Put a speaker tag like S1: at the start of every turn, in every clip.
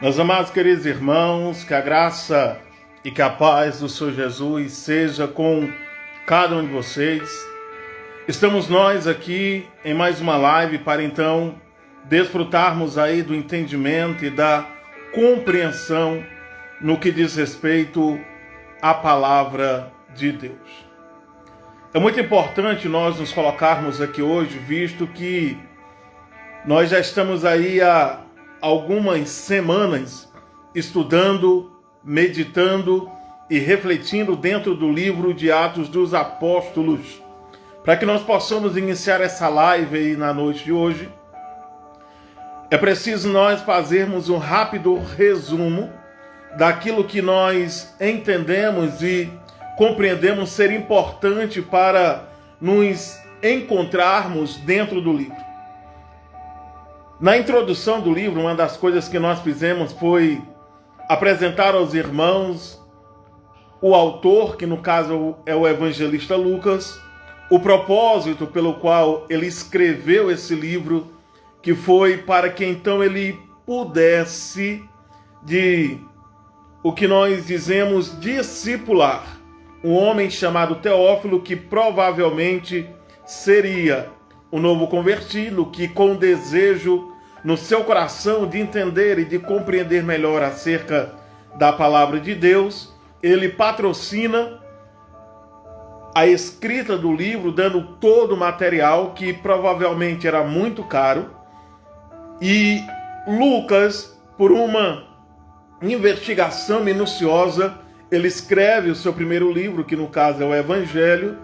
S1: Meus amados queridos irmãos, que a graça e que a paz do Senhor Jesus seja com cada um de vocês. Estamos nós aqui em mais uma live para então desfrutarmos aí do entendimento e da compreensão no que diz respeito à palavra de Deus. É muito importante nós nos colocarmos aqui hoje, visto que nós já estamos aí há algumas semanas estudando, meditando e refletindo dentro do livro de Atos dos Apóstolos. Para que nós possamos iniciar essa live aí na noite de hoje, é preciso nós fazermos um rápido resumo daquilo que nós entendemos e compreendemos ser importante para nos encontrarmos dentro do livro. Na introdução do livro, uma das coisas que nós fizemos foi apresentar aos irmãos o autor, que no caso é o evangelista Lucas, o propósito pelo qual ele escreveu esse livro, que foi para que então ele pudesse, o que nós dizemos, discipular um homem chamado Teófilo, que provavelmente seria o novo convertido, que com desejo no seu coração de entender e de compreender melhor acerca da palavra de Deus, ele patrocina a escrita do livro, dando todo o material que provavelmente era muito caro. E Lucas, por uma investigação minuciosa, ele escreve o seu primeiro livro, que no caso é o Evangelho,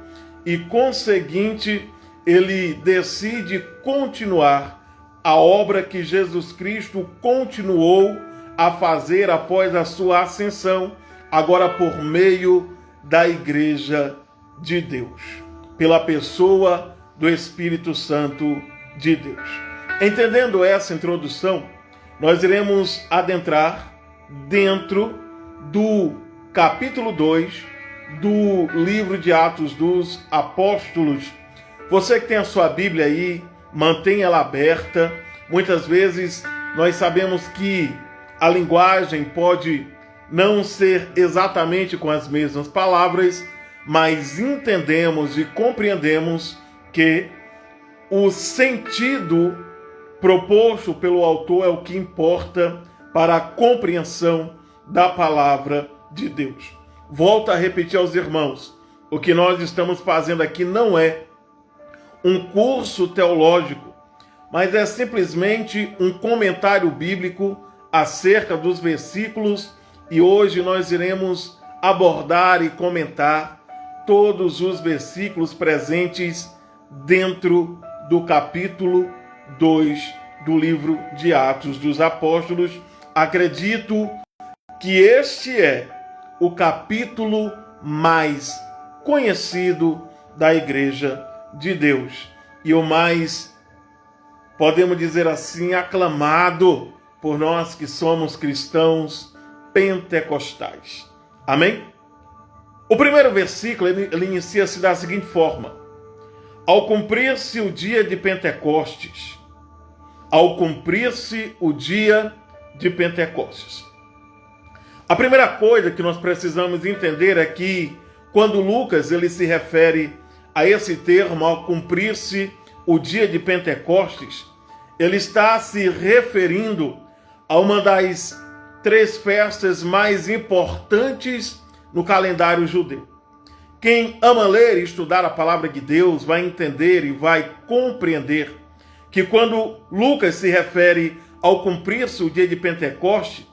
S1: e conseguinte ele decide continuar a obra que Jesus Cristo continuou a fazer após a sua ascensão, agora por meio da Igreja de Deus, pela pessoa do Espírito Santo de Deus. Entendendo essa introdução, nós iremos adentrar dentro do capítulo 2 do livro de Atos dos Apóstolos. Você que tem a sua Bíblia aí, mantenha ela aberta. Muitas vezes nós sabemos que a linguagem pode não ser exatamente com as mesmas palavras, mas entendemos e compreendemos que o sentido proposto pelo autor é o que importa para a compreensão da palavra de Deus. Volto a repetir aos irmãos, o que nós estamos fazendo aqui não é um curso teológico, mas é simplesmente um comentário bíblico acerca dos versículos, e hoje nós iremos abordar e comentar todos os versículos presentes dentro do capítulo 2 do livro de Atos dos Apóstolos. Acredito que este é o capítulo mais conhecido da Igreja de Deus e o mais, podemos dizer assim, aclamado por nós que somos cristãos pentecostais. Amém? O primeiro versículo ele inicia-se da seguinte forma: ao cumprir-se o dia de Pentecostes. Ao cumprir-se o dia de Pentecostes. A primeira coisa que nós precisamos entender é que quando Lucas ele se refere a esse termo, ao cumprir-se o dia de Pentecostes, ele está se referindo a uma das 3 festas mais importantes no calendário judeu. Quem ama ler e estudar a palavra de Deus vai entender e vai compreender que quando Lucas se refere ao cumprir-se o dia de Pentecoste,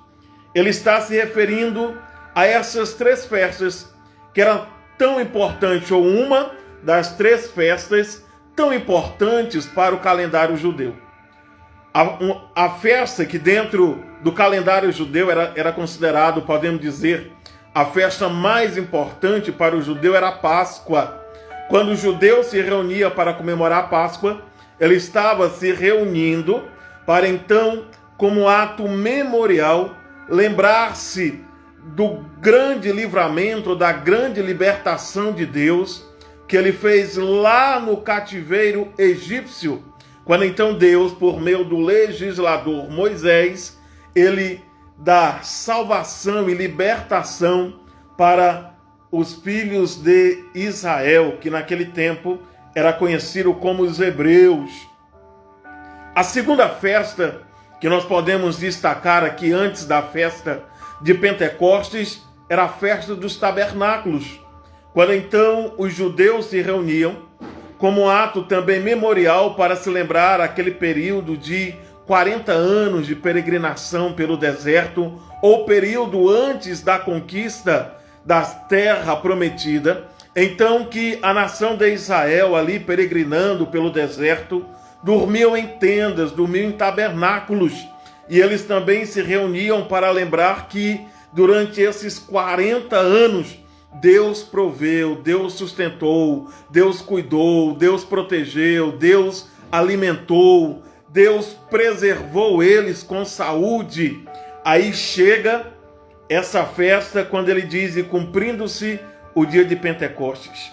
S1: ele está se referindo a essas 3 festas que eram tão importantes, ou uma das 3 festas tão importantes para o calendário judeu. A festa que dentro do calendário judeu era considerado, podemos dizer, a festa mais importante para o judeu era a Páscoa. Quando o judeu se reunia para comemorar a Páscoa, ele estava se reunindo para então, como ato memorial, lembrar-se do grande livramento, da grande libertação de Deus que ele fez lá no cativeiro egípcio, quando então Deus, por meio do legislador Moisés, ele da salvação e libertação para os filhos de Israel, que naquele tempo era conhecido como os hebreus. A segunda festa que nós podemos destacar aqui antes da festa de Pentecostes era a festa dos tabernáculos, quando então os judeus se reuniam como ato também memorial para se lembrar aquele período de 40 anos de peregrinação pelo deserto, ou período antes da conquista da terra prometida. Então que a nação de Israel ali peregrinando pelo deserto, dormiam em tendas, dormiam em tabernáculos, e eles também se reuniam para lembrar que durante esses 40 anos Deus proveu, Deus sustentou, Deus cuidou, Deus protegeu, Deus alimentou, Deus preservou eles com saúde. Aí chega essa festa quando ele diz: e cumprindo-se o dia de Pentecostes.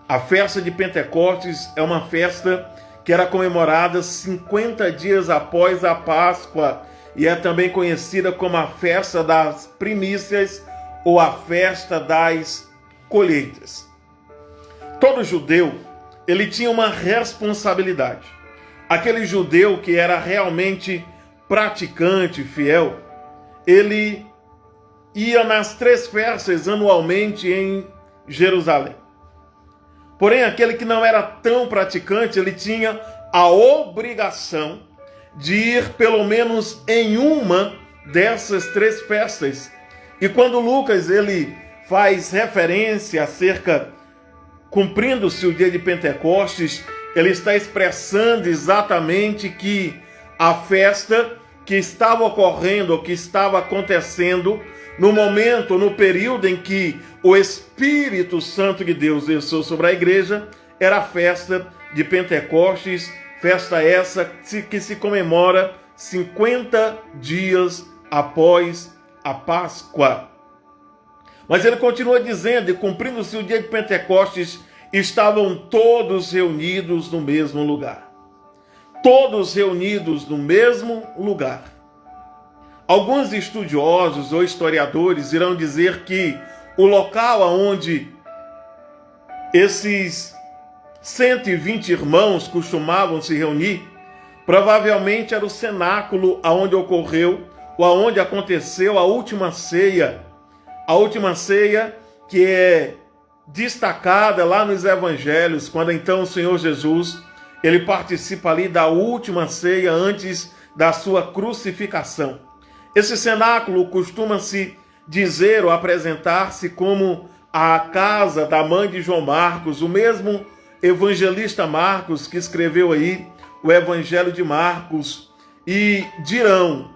S1: A festa de Pentecostes é uma festa que era comemorada 50 dias após a Páscoa e é também conhecida como a festa das primícias ou a festa das colheitas. Todo judeu, ele tinha uma responsabilidade. Aquele judeu que era realmente praticante, fiel, ele ia nas 3 festas anualmente em Jerusalém. Porém, aquele que não era tão praticante, ele tinha a obrigação de ir pelo menos em uma dessas 3 festas. E quando Lucas ele faz referência acerca, cumprindo-se o dia de Pentecostes, ele está expressando exatamente que a festa que estava ocorrendo, ou que estava acontecendo no momento, no período em que o Espírito Santo de Deus desceu sobre a igreja, era a festa de Pentecostes, festa essa que se comemora 50 dias após a Páscoa. Mas ele continua dizendo: e cumprindo-se o dia de Pentecostes, estavam todos reunidos no mesmo lugar. Todos reunidos no mesmo lugar. Alguns estudiosos ou historiadores irão dizer que o local onde esses 120 irmãos costumavam se reunir, provavelmente era o cenáculo onde ocorreu ou onde aconteceu a última ceia. A última ceia que é destacada lá nos evangelhos, quando então o Senhor Jesus, ele participa ali da última ceia antes da sua crucificação. Esse cenáculo costuma-se dizer ou apresentar-se como a casa da mãe de João Marcos, o mesmo evangelista Marcos que escreveu aí o Evangelho de Marcos. E dirão,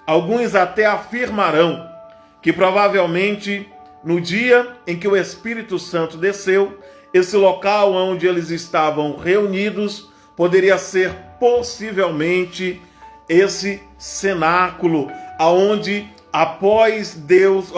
S1: alguns até afirmarão, que provavelmente no dia em que o Espírito Santo desceu, esse local onde eles estavam reunidos poderia ser possivelmente esse cenáculo, aonde após Deus,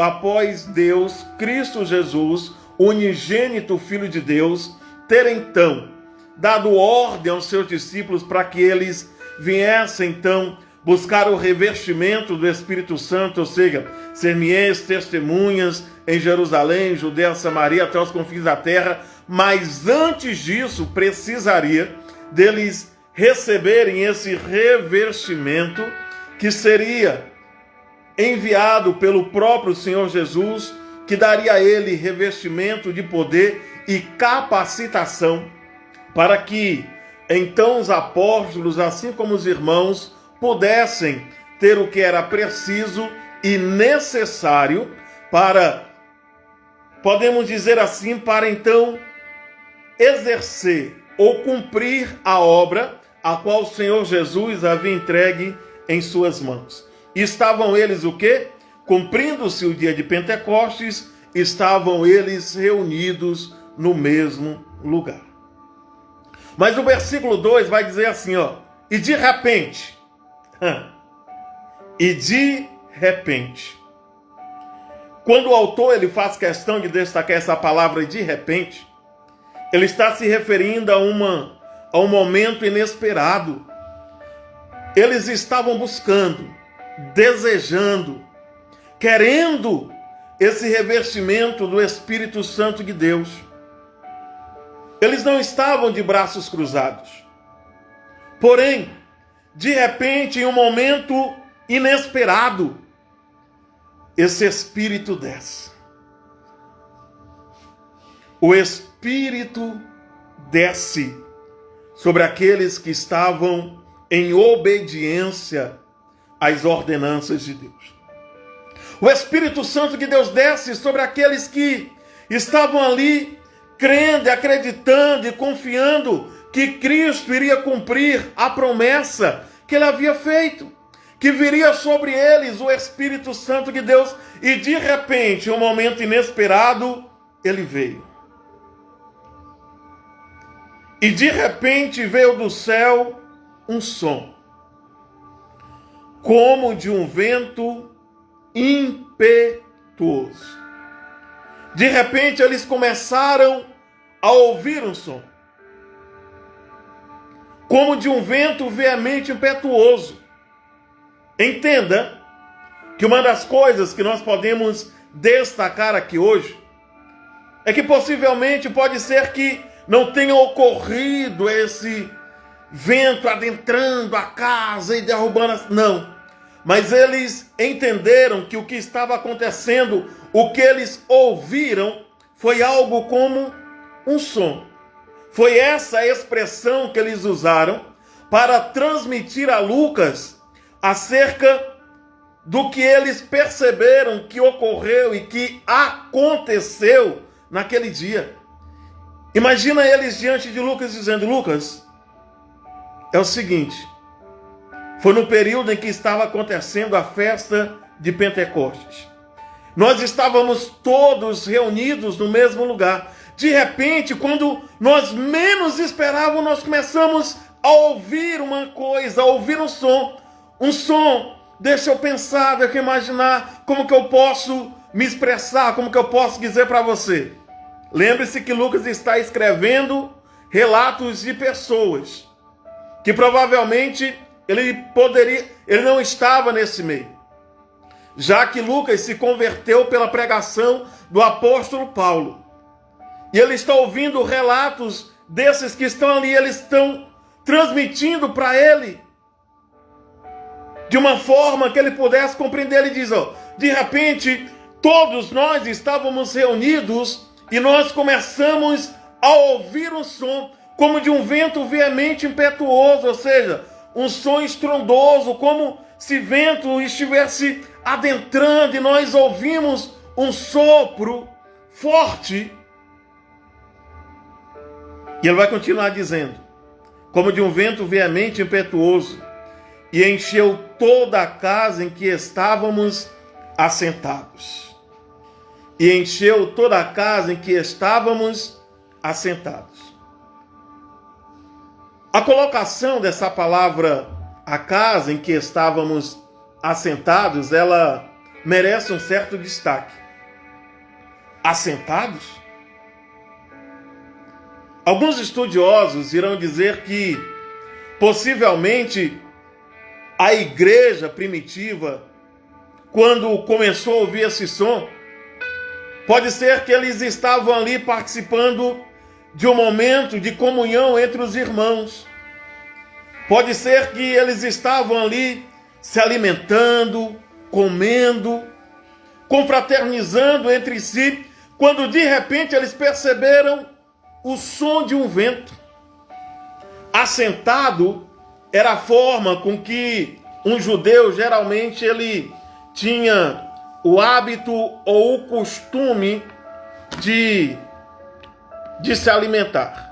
S1: Cristo Jesus, unigênito Filho de Deus, ter então dado ordem aos seus discípulos para que eles viessem então buscar o revestimento do Espírito Santo, ou seja, ser-me-eis testemunhas em Jerusalém, Judeia, Samaria, até os confins da terra. Mas antes disso, precisaria deles receberem esse revestimento que seria enviado pelo próprio Senhor Jesus, que daria a ele revestimento de poder e capacitação para que então os apóstolos, assim como os irmãos, pudessem ter o que era preciso e necessário para, podemos dizer assim, para então exercer ou cumprir a obra a qual o Senhor Jesus havia entregue em suas mãos. E estavam eles o quê? Cumprindo-se o dia de Pentecostes, estavam eles reunidos no mesmo lugar. Mas o versículo 2 vai dizer assim, ó: e de repente, quando o autor ele faz questão de destacar essa palavra de repente, ele está se referindo a um momento inesperado. Eles estavam buscando, desejando, querendo esse revestimento do Espírito Santo de Deus. Eles não estavam de braços cruzados. Porém, de repente, em um momento inesperado, esse Espírito desce. O Espírito desce sobre aqueles que estavam em obediência às ordenanças de Deus. O Espírito Santo de Deus desce sobre aqueles que estavam ali crendo, acreditando e confiando que Cristo iria cumprir a promessa que ele havia feito, que viria sobre eles o Espírito Santo de Deus, e de repente, em um momento inesperado, ele veio. E de repente veio do céu um som, como de um vento impetuoso. De repente eles começaram a ouvir um som, como de um vento veemente impetuoso. Entenda que uma das coisas que nós podemos destacar aqui hoje é que possivelmente pode ser que não tenha ocorrido esse vento adentrando a casa e derrubando as... Não. Mas eles entenderam que o que estava acontecendo, o que eles ouviram, foi algo como um som. Foi essa a expressão que eles usaram para transmitir a Lucas acerca do que eles perceberam que ocorreu e que aconteceu naquele dia. Imagina eles diante de Lucas dizendo: Lucas, é o seguinte, foi no período em que estava acontecendo a festa de Pentecostes. Nós estávamos todos reunidos no mesmo lugar. De repente, quando nós menos esperávamos, nós começamos a ouvir uma coisa, a ouvir um som. Um som, deixa eu pensar, deixa eu imaginar como que eu posso me expressar, como que eu posso dizer para você. Lembre-se que Lucas está escrevendo relatos de pessoas que provavelmente ele não estava nesse meio, já que Lucas se converteu pela pregação do apóstolo Paulo. E ele está ouvindo relatos desses que estão ali, eles estão transmitindo para ele de uma forma que ele pudesse compreender. Ele diz, de repente, todos nós estávamos reunidos e nós começamos a ouvir um som como de um vento veemente impetuoso, ou seja, um som estrondoso, como se vento estivesse adentrando, e nós ouvimos um sopro forte. E ele vai continuar dizendo, como de um vento veemente impetuoso, e encheu toda a casa em que estávamos assentados. E encheu toda a casa em que estávamos assentados. A colocação dessa palavra, a casa em que estávamos assentados, ela merece um certo destaque. Assentados? Alguns estudiosos irão dizer que, possivelmente, a igreja primitiva, quando começou a ouvir esse som, pode ser que eles estavam ali participando de um momento de comunhão entre os irmãos. Pode ser que eles estavam ali se alimentando, comendo, confraternizando entre si, quando de repente eles perceberam o som de um vento. Assentado era a forma com que um judeu geralmente ele tinha o hábito ou o costume de se alimentar.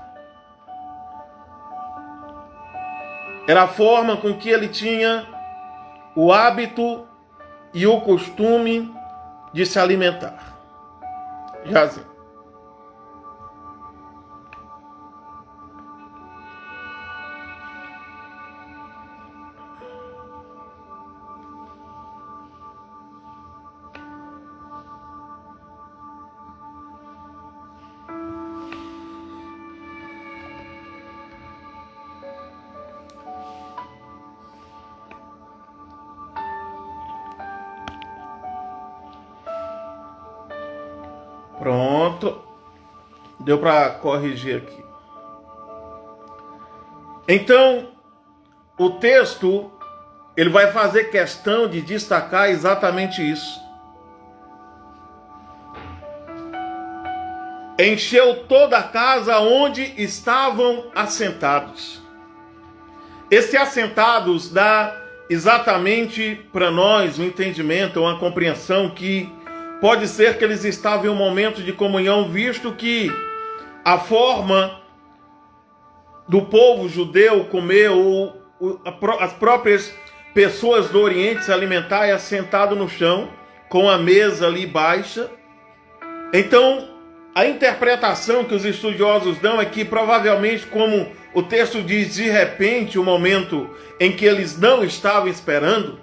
S1: Era a forma com que ele tinha o hábito e o costume de se alimentar. Jazinho. Pronto. Deu para corrigir aqui. Então, o texto, ele vai fazer questão de destacar exatamente isso. Encheu toda a casa onde estavam assentados. Esse assentados dá exatamente para nós um entendimento, uma compreensão que pode ser que eles estavam em um momento de comunhão, visto que a forma do povo judeu comer, ou as próprias pessoas do Oriente se alimentar, é assentado no chão, com a mesa ali baixa. Então, a interpretação que os estudiosos dão é que provavelmente, como o texto diz, de repente, o momento em que eles não estavam esperando,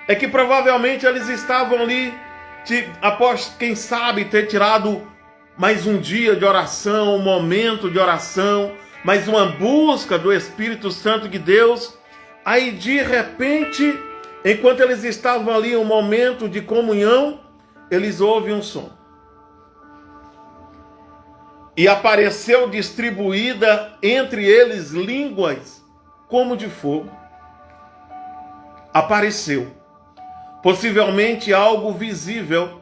S1: é que provavelmente eles estavam ali, após, quem sabe, ter tirado mais um dia de oração, um momento de oração, mais uma busca do Espírito Santo de Deus. Aí, de repente, enquanto eles estavam ali em um momento de comunhão, eles ouvem um som. E apareceu distribuída entre eles línguas como de fogo. Apareceu. Possivelmente algo visível.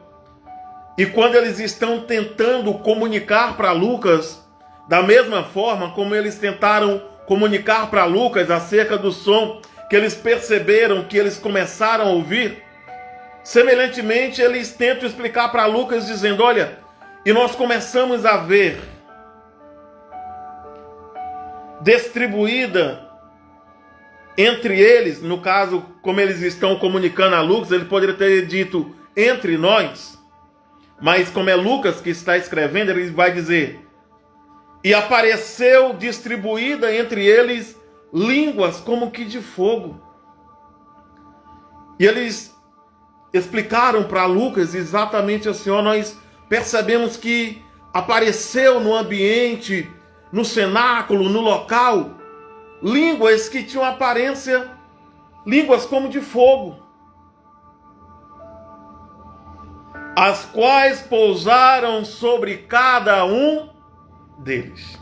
S1: E quando eles estão tentando comunicar para Lucas, da mesma forma como eles tentaram comunicar para Lucas acerca do som que eles perceberam, que eles começaram a ouvir, semelhantemente eles tentam explicar para Lucas dizendo, olha, e nós começamos a ver distribuída entre eles, no caso, como eles estão comunicando a Lucas, ele poderia ter dito entre nós, mas como é Lucas que está escrevendo, ele vai dizer, e apareceu distribuída entre eles línguas como que de fogo. E eles explicaram para Lucas exatamente assim, ó, nós percebemos que apareceu no ambiente, no cenáculo, no local, línguas que tinham aparência, línguas como de fogo, as quais pousaram sobre cada um deles.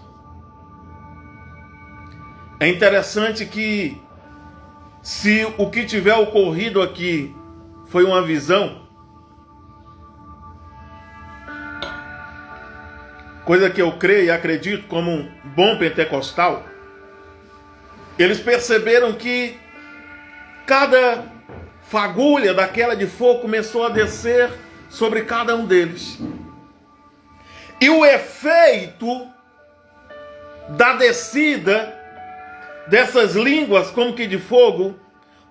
S1: É interessante que, se o que tiver ocorrido aqui foi uma visão, coisa que eu creio e acredito como um bom pentecostal, eles perceberam que cada fagulha daquela de fogo começou a descer sobre cada um deles. E o efeito da descida dessas línguas como que de fogo,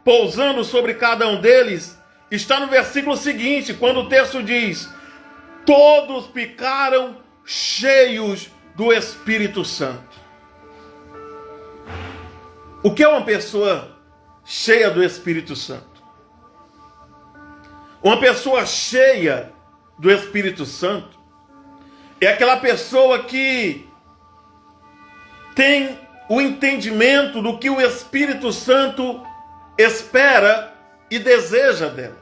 S1: pousando sobre cada um deles, está no versículo seguinte, quando o texto diz, todos ficaram cheios do Espírito Santo. O que é uma pessoa cheia do Espírito Santo? Uma pessoa cheia do Espírito Santo é aquela pessoa que tem o entendimento do que o Espírito Santo espera e deseja dela.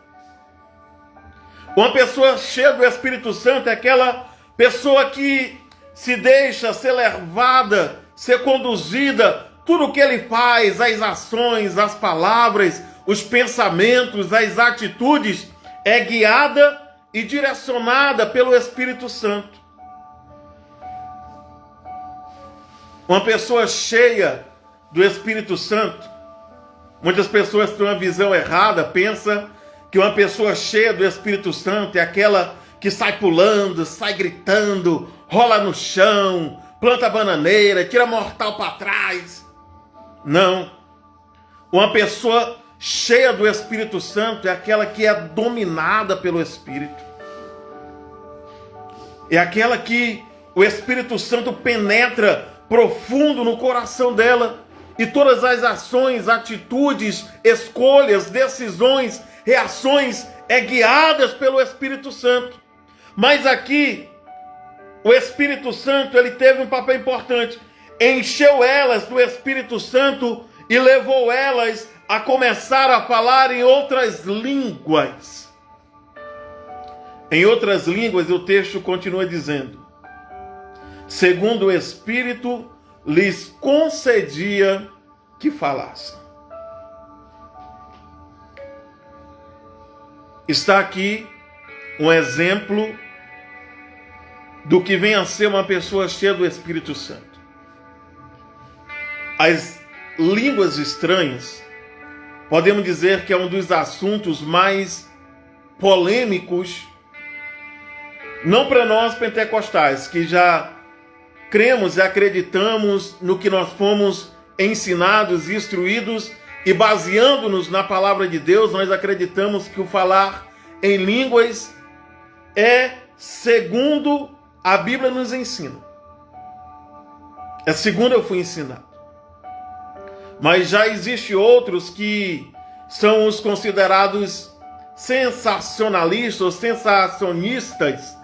S1: Uma pessoa cheia do Espírito Santo é aquela pessoa que se deixa ser levada, ser conduzida, tudo o que ele faz, as ações, as palavras, os pensamentos, as atitudes, é guiada e direcionada pelo Espírito Santo. Uma pessoa cheia do Espírito Santo, muitas pessoas têm uma visão errada, pensam que uma pessoa cheia do Espírito Santo é aquela que sai pulando, sai gritando, rola no chão, planta bananeira, tira mortal para trás. Não. Uma pessoa cheia do Espírito Santo é aquela que é dominada pelo Espírito. É aquela que o Espírito Santo penetra profundo no coração dela e todas as ações, atitudes, escolhas, decisões, reações é guiadas pelo Espírito Santo. Mas aqui o Espírito Santo, ele teve um papel importante. Encheu elas do Espírito Santo e levou elas a começar a falar em outras línguas. Em outras línguas, o texto continua dizendo: segundo o Espírito lhes concedia que falassem. Está aqui um exemplo do que vem a ser uma pessoa cheia do Espírito Santo. As línguas estranhas, podemos dizer que é um dos assuntos mais polêmicos, não para nós pentecostais, que já cremos e acreditamos no que nós fomos ensinados e instruídos, e baseando-nos na palavra de Deus, nós acreditamos que o falar em línguas é segundo a Bíblia nos ensina. É segundo eu fui ensinado. Mas já existem outros que são os considerados sensacionalistas ou sensacionistas,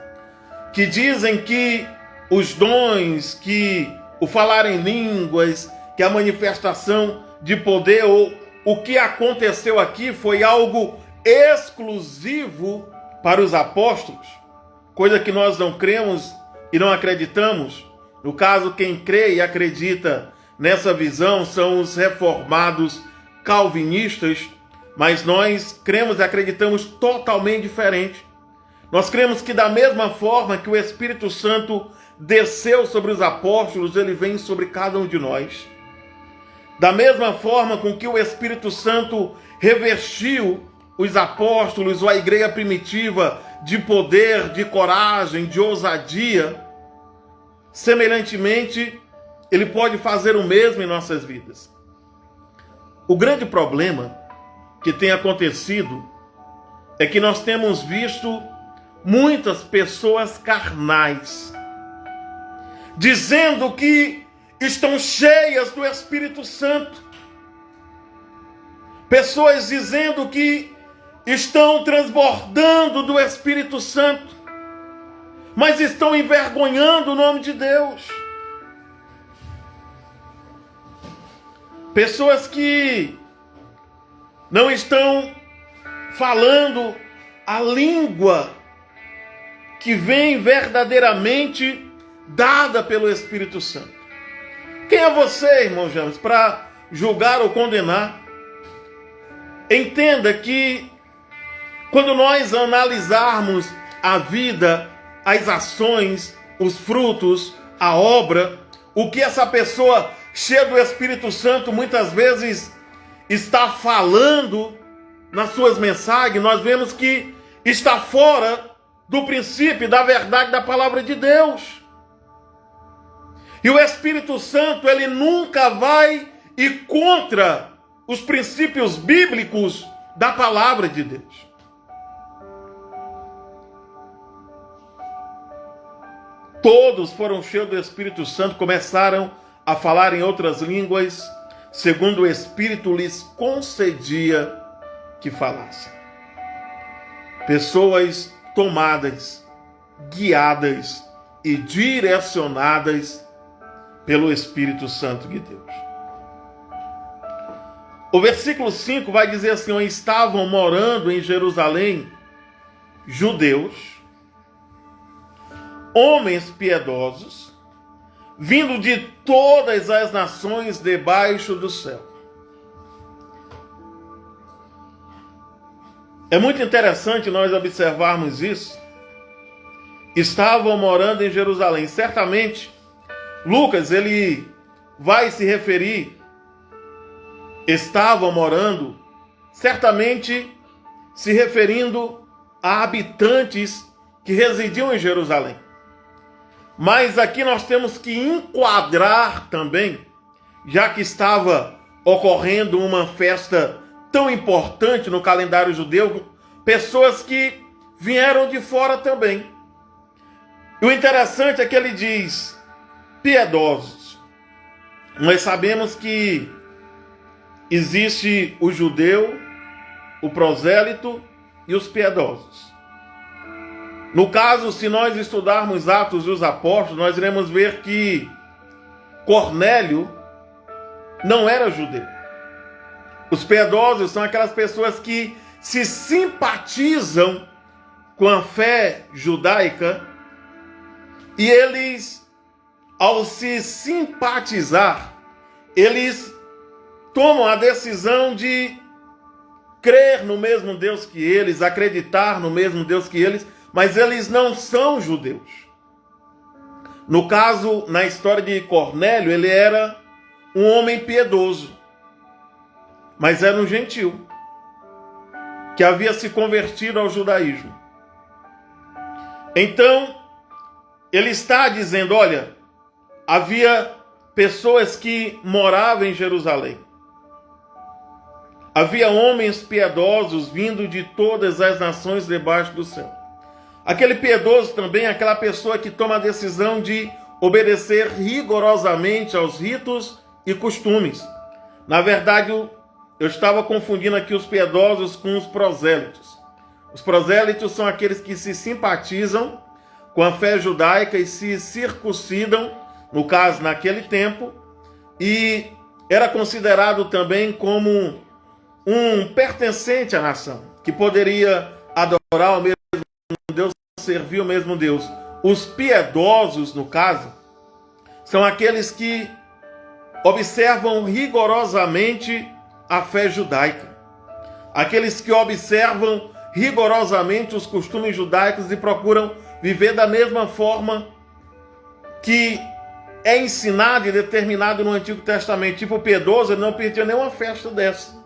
S1: que dizem que os dons, que o falar em línguas, que a manifestação de poder, ou o que aconteceu aqui foi algo exclusivo para os apóstolos, coisa que nós não cremos e não acreditamos. No caso, quem crê e acredita nessa visão são os reformados calvinistas, mas nós cremos e acreditamos totalmente diferente. Nós cremos que da mesma forma que o Espírito Santo desceu sobre os apóstolos, ele vem sobre cada um de nós. Da mesma forma com que o Espírito Santo revestiu os apóstolos ou a igreja primitiva de poder, de coragem, de ousadia, semelhantemente, ele pode fazer o mesmo em nossas vidas. O grande problema que tem acontecido é que nós temos visto muitas pessoas carnais dizendo que estão cheias do Espírito Santo. Pessoas dizendo que estão transbordando do Espírito Santo, mas estão envergonhando o nome de Deus. Pessoas que não estão falando a língua que vem verdadeiramente dada pelo Espírito Santo. Quem é você, irmão James, para julgar ou condenar? Entenda que quando nós analisarmos a vida, as ações, os frutos, a obra, o que essa pessoa cheia do Espírito Santo muitas vezes está falando nas suas mensagens, nós vemos que está fora do princípio, da verdade da palavra de Deus. E o Espírito Santo, ele nunca vai ir contra os princípios bíblicos da palavra de Deus. Todos foram cheios do Espírito Santo, começaram a falar em outras línguas, segundo o Espírito lhes concedia que falassem. Pessoas tomadas, guiadas e direcionadas pelo Espírito Santo de Deus. O versículo 5 vai dizer assim: onde estavam morando em Jerusalém judeus, homens piedosos, vindo de todas as nações debaixo do céu. É muito interessante nós observarmos isso. Estavam morando em Jerusalém. Certamente, Lucas, ele vai se referir, estavam morando, certamente se referindo a habitantes que residiam em Jerusalém. Mas aqui nós temos que enquadrar também, já que estava ocorrendo uma festa tão importante no calendário judeu, pessoas que vieram de fora também. E o interessante é que ele diz piedosos. Nós sabemos que existe o judeu, o prosélito e os piedosos. No caso, se nós estudarmos Atos dos Apóstolos, nós iremos ver que Cornélio não era judeu. Os piedosos são aquelas pessoas que se simpatizam com a fé judaica, e eles, ao se simpatizar, eles tomam a decisão de crer no mesmo Deus que eles, acreditar no mesmo Deus que eles, mas eles não são judeus. No caso, na história de Cornélio, ele era um homem piedoso, mas era um gentil, que havia se convertido ao judaísmo. Então, ele está dizendo, olha, havia pessoas que moravam em Jerusalém. Havia homens piedosos vindo de todas as nações debaixo do céu. Aquele piedoso também é aquela pessoa que toma a decisão de obedecer rigorosamente aos ritos e costumes. Na verdade, eu estava confundindo aqui os piedosos com os prosélitos. Os prosélitos são aqueles que se simpatizam com a fé judaica e se circuncidam, no caso, naquele tempo, e era considerado também como um pertencente à nação, que poderia adorar o mesmo Deus, servir o mesmo Deus. Os piedosos, no caso, são aqueles que observam rigorosamente a fé judaica. Aqueles que observam rigorosamente os costumes judaicos e procuram viver da mesma forma que é ensinado e determinado no Antigo Testamento. Tipo, o piedoso, ele não perdia nenhuma festa dessa,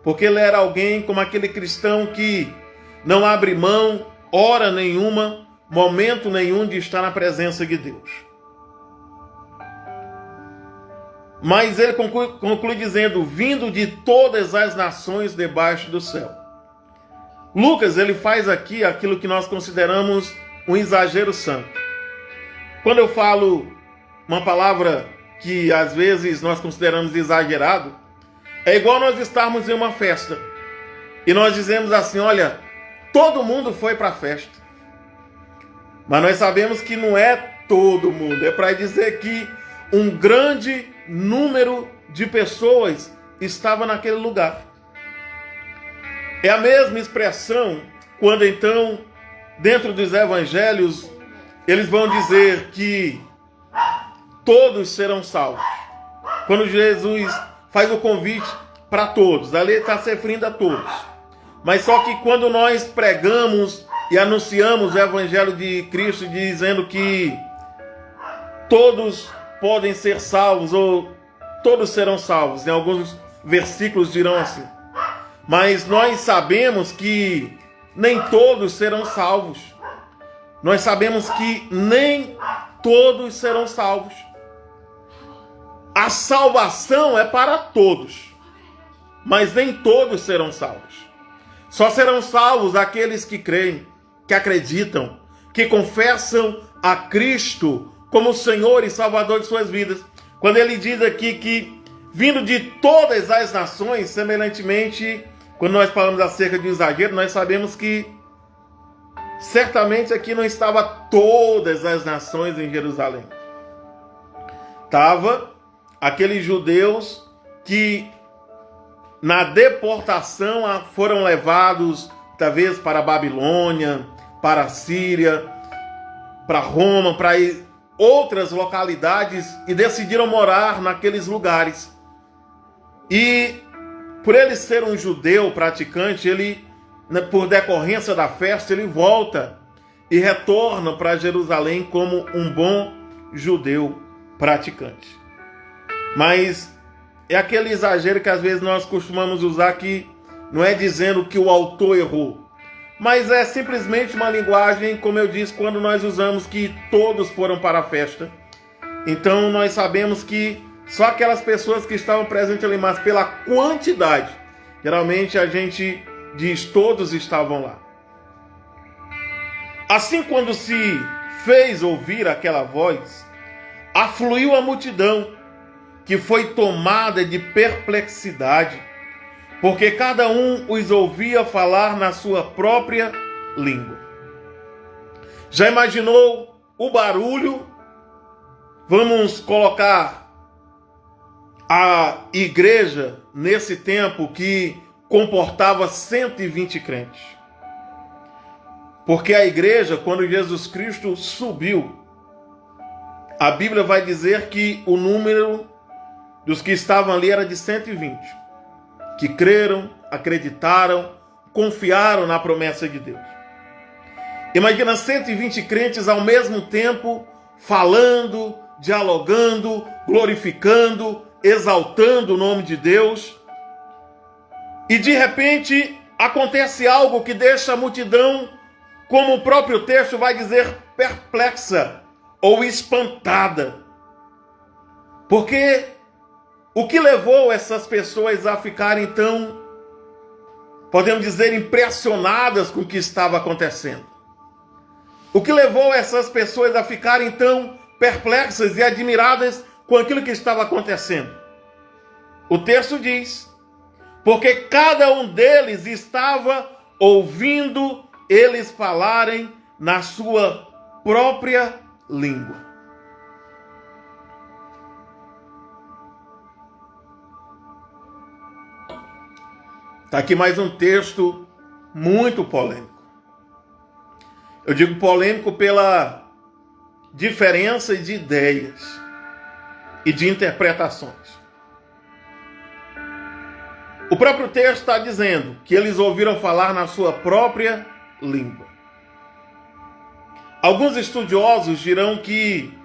S1: porque ele era alguém como aquele cristão que não abre mão, hora nenhuma, momento nenhum de estar na presença de Deus. Mas ele conclui dizendo, vindo de todas as nações debaixo do céu. Lucas, ele faz aqui aquilo que nós consideramos um exagero santo. Quando eu falo uma palavra que às vezes nós consideramos exagerado, é igual nós estarmos em uma festa e nós dizemos assim, olha, todo mundo foi para a festa. Mas nós sabemos que não é todo mundo, é para dizer que um grande número de pessoas estava naquele lugar. É a mesma expressão quando então, dentro dos evangelhos, eles vão dizer que todos serão salvos. Quando Jesus faz o convite para todos, ali está se referindo a todos. Mas só que quando nós pregamos e anunciamos o evangelho de Cristo dizendo que todos podem ser salvos ou todos serão salvos, em alguns versículos dirão assim. Mas nós sabemos que nem todos serão salvos. Nós sabemos que nem todos serão salvos. A salvação é para todos, mas nem todos serão salvos. Só serão salvos aqueles que creem, que acreditam, que confessam a Cristo como Senhor e Salvador de suas vidas. Quando ele diz aqui que vindo de todas as nações, semelhantemente, quando nós falamos acerca de um exagero, nós sabemos que certamente aqui não estava todas as nações em Jerusalém. Estava aqueles judeus que na deportação foram levados, talvez, para a Babilônia, para a Síria, para Roma, para outras localidades e decidiram morar naqueles lugares. E por ele ser um judeu praticante, ele, por decorrência da festa, ele volta e retorna para Jerusalém como um bom judeu praticante. Mas é aquele exagero que às vezes nós costumamos usar, que não é dizendo que o autor errou, mas é simplesmente uma linguagem, como eu disse, quando nós usamos que todos foram para a festa. Então nós sabemos que só aquelas pessoas que estavam presentes ali, mas pela quantidade, geralmente a gente diz todos estavam lá. Assim, quando se fez ouvir aquela voz, afluiu a multidão, que foi tomada de perplexidade, porque cada um os ouvia falar na sua própria língua. Já imaginou o barulho? Vamos colocar a igreja nesse tempo que comportava 120 crentes. Porque a igreja, quando Jesus Cristo subiu, a Bíblia vai dizer que o número dos que estavam ali era de 120, que creram, acreditaram, confiaram na promessa de Deus. Imagina 120 crentes ao mesmo tempo falando, dialogando, glorificando, exaltando o nome de Deus. E de repente acontece algo que deixa a multidão, como o próprio texto vai dizer, perplexa ou espantada. Porque o que levou essas pessoas a ficarem tão, podemos dizer, impressionadas com o que estava acontecendo? O que levou essas pessoas a ficarem tão perplexas e admiradas com aquilo que estava acontecendo? O texto diz: porque cada um deles estava ouvindo eles falarem na sua própria língua. Está aqui mais um texto muito polêmico. Eu digo polêmico pela diferença de ideias e de interpretações. O próprio texto está dizendo que eles ouviram falar na sua própria língua. Alguns estudiosos dirão que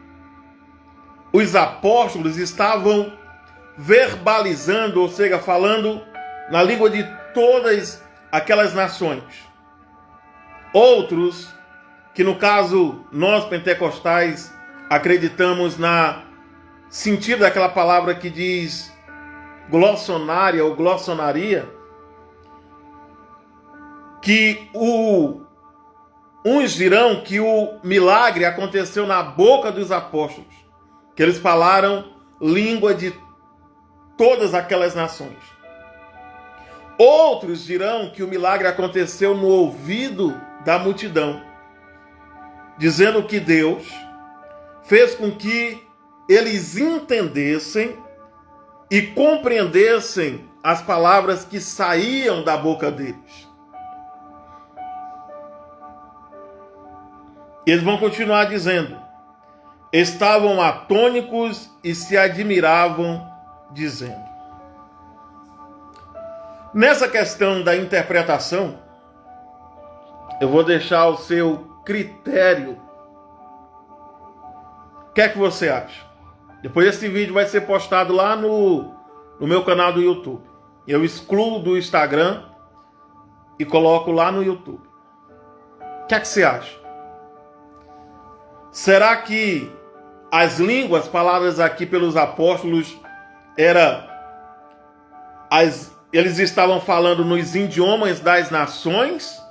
S1: os apóstolos estavam verbalizando, ou seja, falando na língua de todas aquelas nações. Outros, que no caso nós pentecostais acreditamos na sentido daquela palavra que diz glossonária ou glossonaria, que uns dirão que o milagre aconteceu na boca dos apóstolos, que eles falaram língua de todas aquelas nações. Outros dirão que o milagre aconteceu no ouvido da multidão, dizendo que Deus fez com que eles entendessem e compreendessem as palavras que saíam da boca deles. Eles vão continuar dizendo: estavam atônicos e se admiravam, dizendo. Nessa questão da interpretação, eu vou deixar ao seu critério. O que é que você acha? Depois esse vídeo vai ser postado lá no meu canal do YouTube. Eu excluo do Instagram e coloco lá no YouTube. O que é que você acha? Será que as línguas faladas aqui pelos apóstolos eles estavam falando nos idiomas das nações?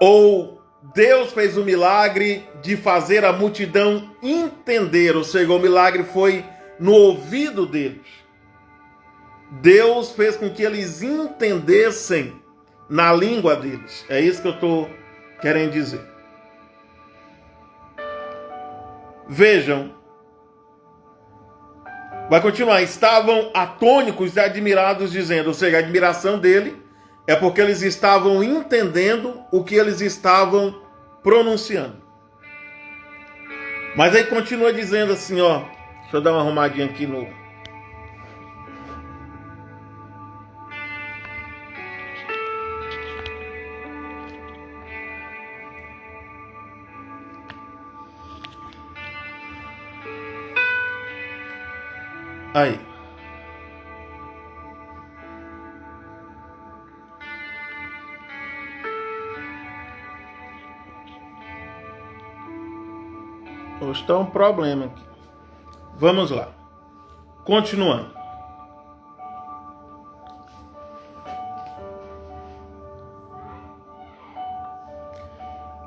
S1: Ou Deus fez o milagre de fazer a multidão entender, ou seja, o milagre foi no ouvido deles? Deus fez com que eles entendessem na língua deles. É isso que eu estou querendo dizer. Vejam, vai continuar. Estavam atônicos e admirados, dizendo, ou seja, a admiração dele é porque eles estavam entendendo o que eles estavam pronunciando. Mas aí continua dizendo assim, ó. Deixa eu dar uma arrumadinha aqui no... Aí. Hoje está um problema aqui. Vamos lá. Continuando.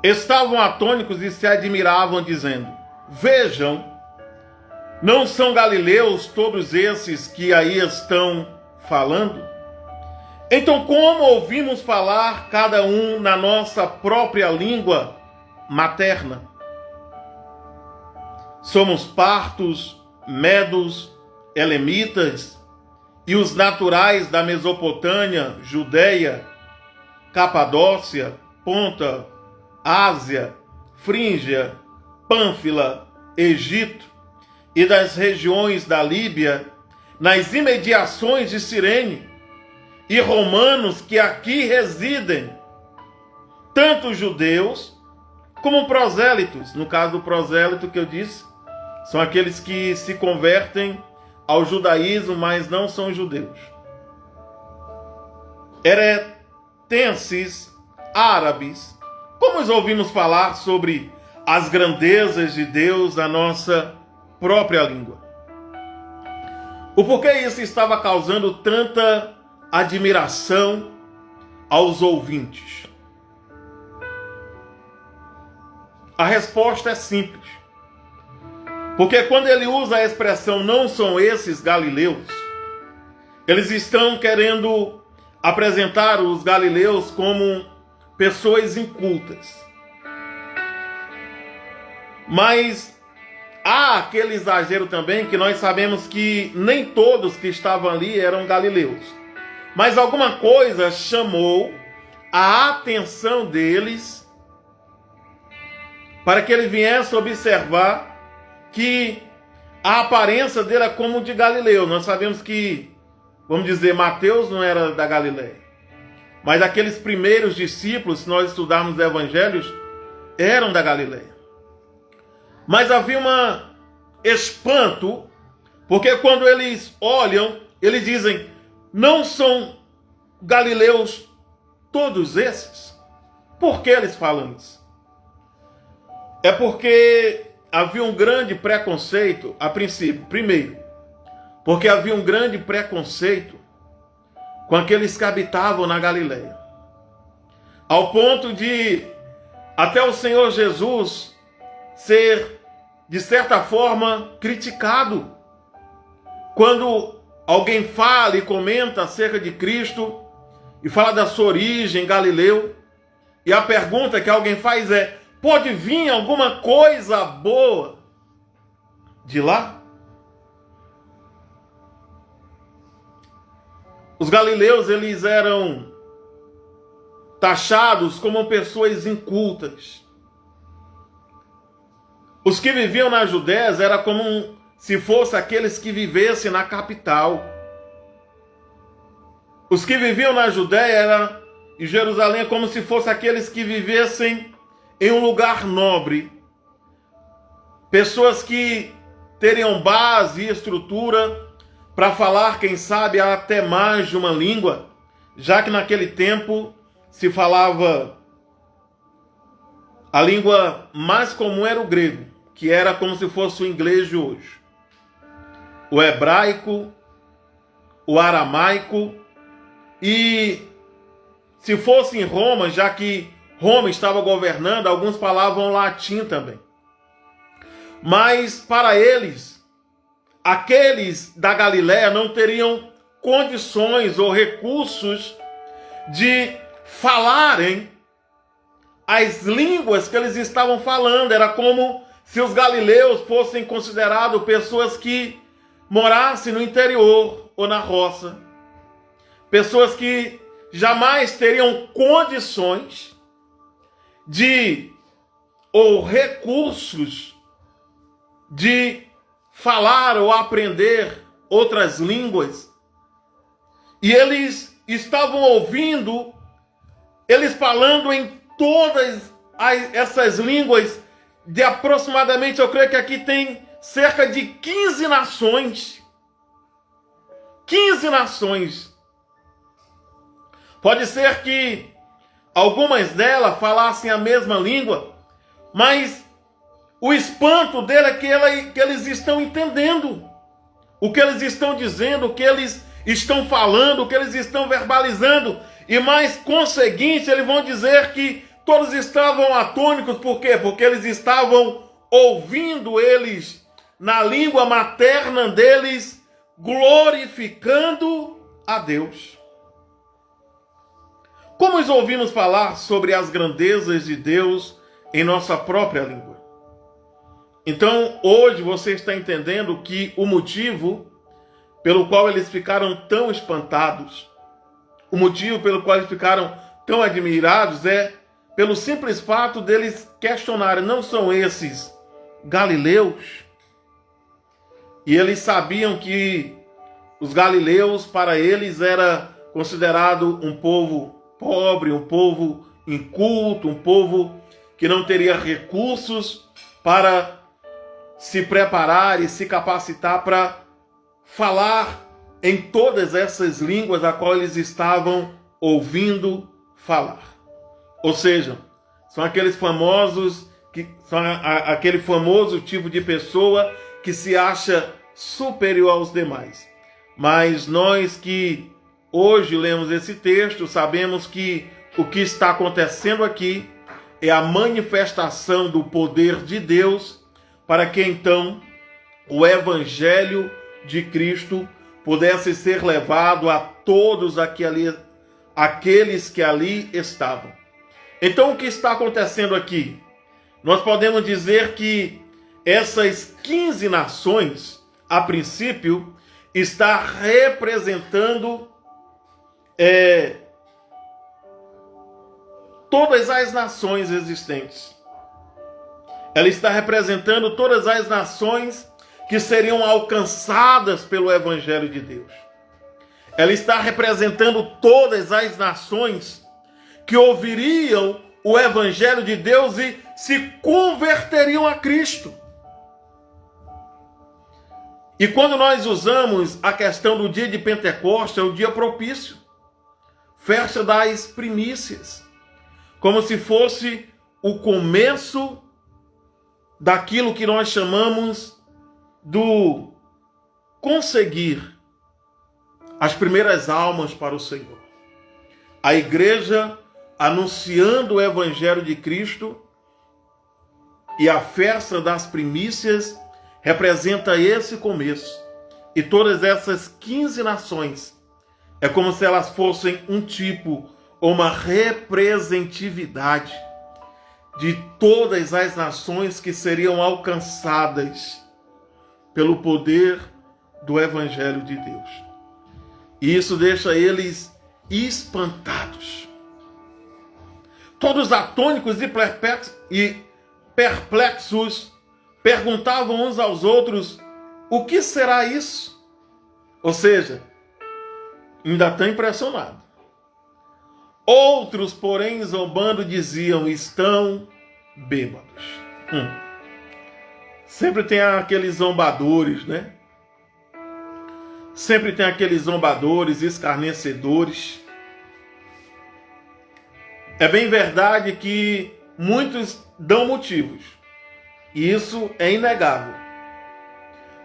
S1: Estavam atônicos e se admiravam, dizendo: vejam, não são galileus todos esses que aí estão falando? Então, como ouvimos falar cada um na nossa própria língua materna? Somos partos, medos, elemitas e os naturais da Mesopotâmia, Judeia, Capadócia, Ponta, Ásia, Frígia, Pânfila, Egito e das regiões da Líbia, nas imediações de Cirene, e romanos que aqui residem, tanto judeus como prosélitos. No caso do prosélito que eu disse, são aqueles que se convertem ao judaísmo, mas não são judeus. Eretenses, árabes. Como nós ouvimos falar sobre as grandezas de Deus na nossa própria língua? O porquê isso estava causando tanta admiração aos ouvintes? A resposta é simples. Porque quando ele usa a expressão "não são esses galileus", eles estão querendo apresentar os galileus como pessoas incultas. Mas há aquele exagero também que nós sabemos que nem todos que estavam ali eram galileus. Mas alguma coisa chamou a atenção deles para que ele viesse observar que a aparência dele é como de Galileu. Nós sabemos que, vamos dizer, Mateus não era da Galileia, mas aqueles primeiros discípulos, se nós estudarmos os evangelhos, eram da Galileia. Mas havia um espanto, porque quando eles olham, eles dizem: não são galileus todos esses? Por que eles falam isso? É porque havia um grande preconceito a princípio. Primeiro, porque havia um grande preconceito com aqueles que habitavam na Galileia, ao ponto de até o Senhor Jesus ser, de certa forma, criticado. Quando alguém fala e comenta acerca de Cristo e fala da sua origem, Galileu, e a pergunta que alguém faz é: pode vir alguma coisa boa de lá? Os galileus, eles eram taxados como pessoas incultas. Os que viviam na Judéia era como se fossem aqueles que vivessem na capital. Os que viviam na Judéia e Jerusalém é como se fossem aqueles que vivessem em um lugar nobre. Pessoas que teriam base e estrutura para falar, quem sabe, até mais de uma língua, já que naquele tempo se falava, a língua mais comum era o grego, que era como se fosse o inglês de hoje. O hebraico, o aramaico, e se fosse em Roma, já que Roma estava governando, alguns falavam latim também. Mas para eles, aqueles da Galiléia não teriam condições ou recursos de falarem as línguas que eles estavam falando. Era como se os galileus fossem considerados pessoas que morassem no interior ou na roça. Pessoas que jamais teriam condições ou recursos de falar ou aprender outras línguas. E eles estavam ouvindo eles falando em todas essas línguas de aproximadamente, eu creio que aqui tem cerca de 15 nações. 15 nações. Pode ser que algumas delas falassem a mesma língua, mas o espanto dele é que eles estão entendendo o que eles estão dizendo, o que eles estão falando, o que eles estão verbalizando. E mais conseguinte, eles vão dizer que todos estavam atônitos. Por quê? Porque eles estavam ouvindo eles, na língua materna deles, glorificando a Deus. Como nós ouvimos falar sobre as grandezas de Deus em nossa própria língua? Então, hoje você está entendendo que o motivo pelo qual eles ficaram tão espantados, o motivo pelo qual eles ficaram tão admirados é pelo simples fato deles questionarem, não são esses galileus? E eles sabiam que os galileus, para eles, era considerado um povo pobre, um povo inculto, um povo que não teria recursos para se preparar e se capacitar para falar em todas essas línguas a qual eles estavam ouvindo falar. Ou seja, são aqueles famosos, aquele famoso tipo de pessoa que se acha superior aos demais. Mas nós que hoje lemos esse texto, sabemos que o que está acontecendo aqui é a manifestação do poder de Deus para que então o evangelho de Cristo pudesse ser levado a todos aqueles que ali estavam. Então o que está acontecendo aqui? Nós podemos dizer que essas 15 nações, a princípio, está representando todas as nações existentes. Ela está representando todas as nações que seriam alcançadas pelo Evangelho de Deus. Ela está representando todas as nações que ouviriam o Evangelho de Deus e se converteriam a Cristo. E quando nós usamos a questão do dia de Pentecostes, é o dia propício, festa das primícias, como se fosse o começo daquilo que nós chamamos do conseguir as primeiras almas para o Senhor. A igreja anunciando o Evangelho de Cristo, e a festa das primícias representa esse começo. E todas essas 15 nações é como se elas fossem um tipo ou uma representatividade de todas as nações que seriam alcançadas pelo poder do Evangelho de Deus. E isso deixa eles espantados. Todos atônicos e perplexos perguntavam uns aos outros: o que será isso? Ou seja, ainda estão impressionados. Outros, porém, zombando, diziam: estão bêbados. Sempre tem aqueles zombadores, né? Sempre tem aqueles zombadores, escarnecedores. É bem verdade que muitos dão motivos. E isso é inegável.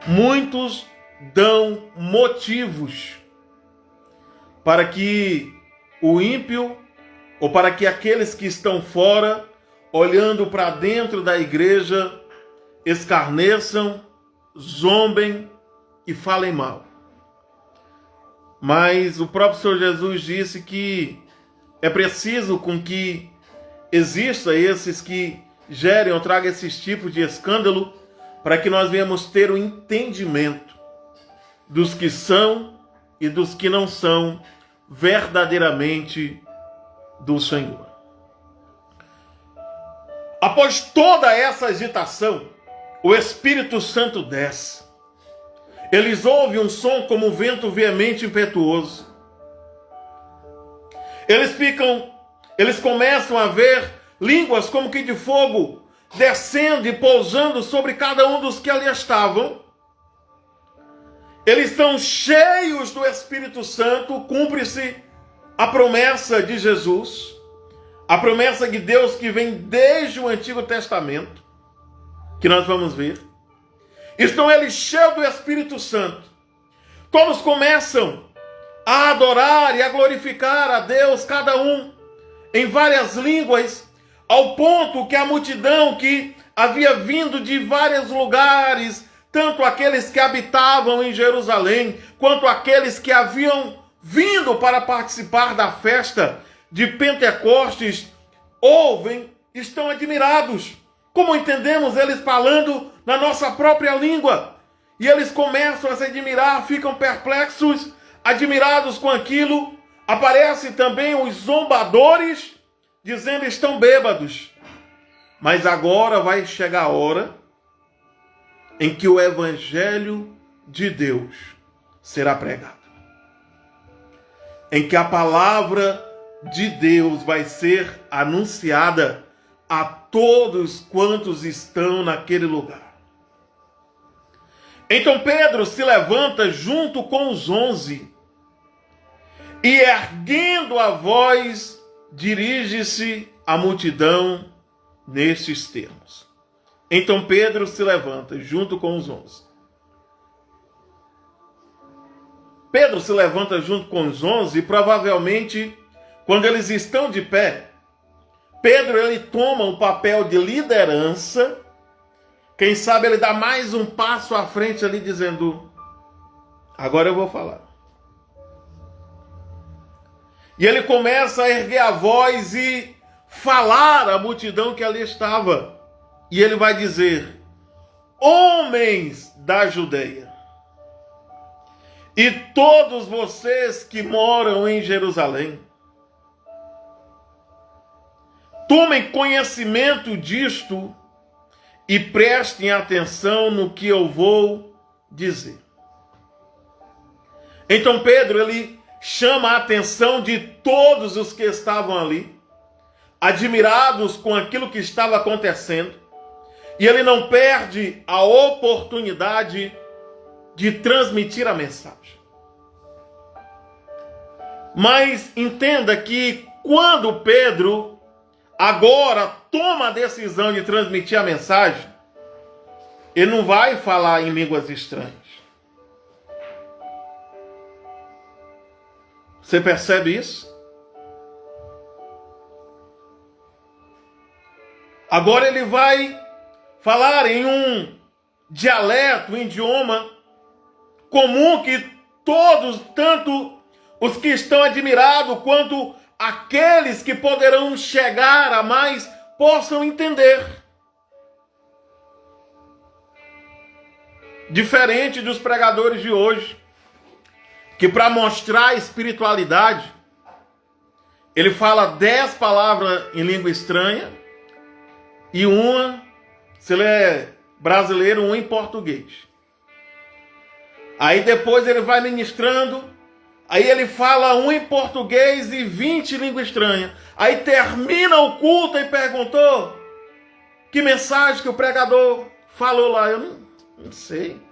S1: Muitos dão motivos para que o ímpio, ou para que aqueles que estão fora, olhando para dentro da igreja, escarneçam, zombem e falem mal. Mas o próprio Senhor Jesus disse que é preciso com que exista esses que gerem ou tragam esses tipos de escândalo, para que nós venhamos ter o entendimento dos que são e dos que não são verdadeiramente do Senhor. Após toda essa agitação, o Espírito Santo desce. Eles ouvem um som como um vento veemente e impetuoso. Eles começam a ver línguas como que de fogo descendo e pousando sobre cada um dos que ali estavam. Eles estão cheios do Espírito Santo, cumpre-se a promessa de Jesus, a promessa de Deus que vem desde o Antigo Testamento, que nós vamos ver. Estão eles cheios do Espírito Santo. Todos começam a adorar e a glorificar a Deus, cada um em várias línguas, ao ponto que a multidão que havia vindo de vários lugares, tanto aqueles que habitavam em Jerusalém, quanto aqueles que haviam vindo para participar da festa de Pentecostes, ouvem, estão admirados. Como entendemos eles falando na nossa própria língua? E eles começam a se admirar, ficam perplexos, admirados com aquilo. Aparecem também os zombadores, dizendo estão bêbados. Mas agora vai chegar a hora em que o evangelho de Deus será pregado. Em que a palavra de Deus vai ser anunciada a todos quantos estão naquele lugar. Então Pedro se levanta junto com os 11 e, erguendo a voz, dirige-se à multidão nestes termos. Então Pedro se levanta junto com os 11. Pedro se levanta junto com os 11 e provavelmente, quando eles estão de pé, Pedro ele toma um papel de liderança. Quem sabe ele dá mais um passo à frente ali dizendo, agora eu vou falar. E ele começa a erguer a voz e falar à multidão que ali estava. E ele vai dizer, homens da Judeia, e todos vocês que moram em Jerusalém, tomem conhecimento disto e prestem atenção no que eu vou dizer. Então Pedro, ele chama a atenção de todos os que estavam ali, admirados com aquilo que estava acontecendo, e ele não perde a oportunidade de transmitir a mensagem. Mas entenda que quando Pedro agora toma a decisão de transmitir a mensagem, ele não vai falar em línguas estranhas. Você percebe isso? Agora ele vai falar em um dialeto, um idioma comum que todos, tanto os que estão admirados quanto aqueles que poderão chegar a mais, possam entender. Diferente dos pregadores de hoje, que para mostrar espiritualidade, ele fala 10 palavras em língua estranha e uma, se ele é brasileiro, uma em português. Aí depois ele vai ministrando, aí ele fala um em português e 20 em língua estranha. Aí termina o culto e perguntou que mensagem que o pregador falou lá. Eu não sei.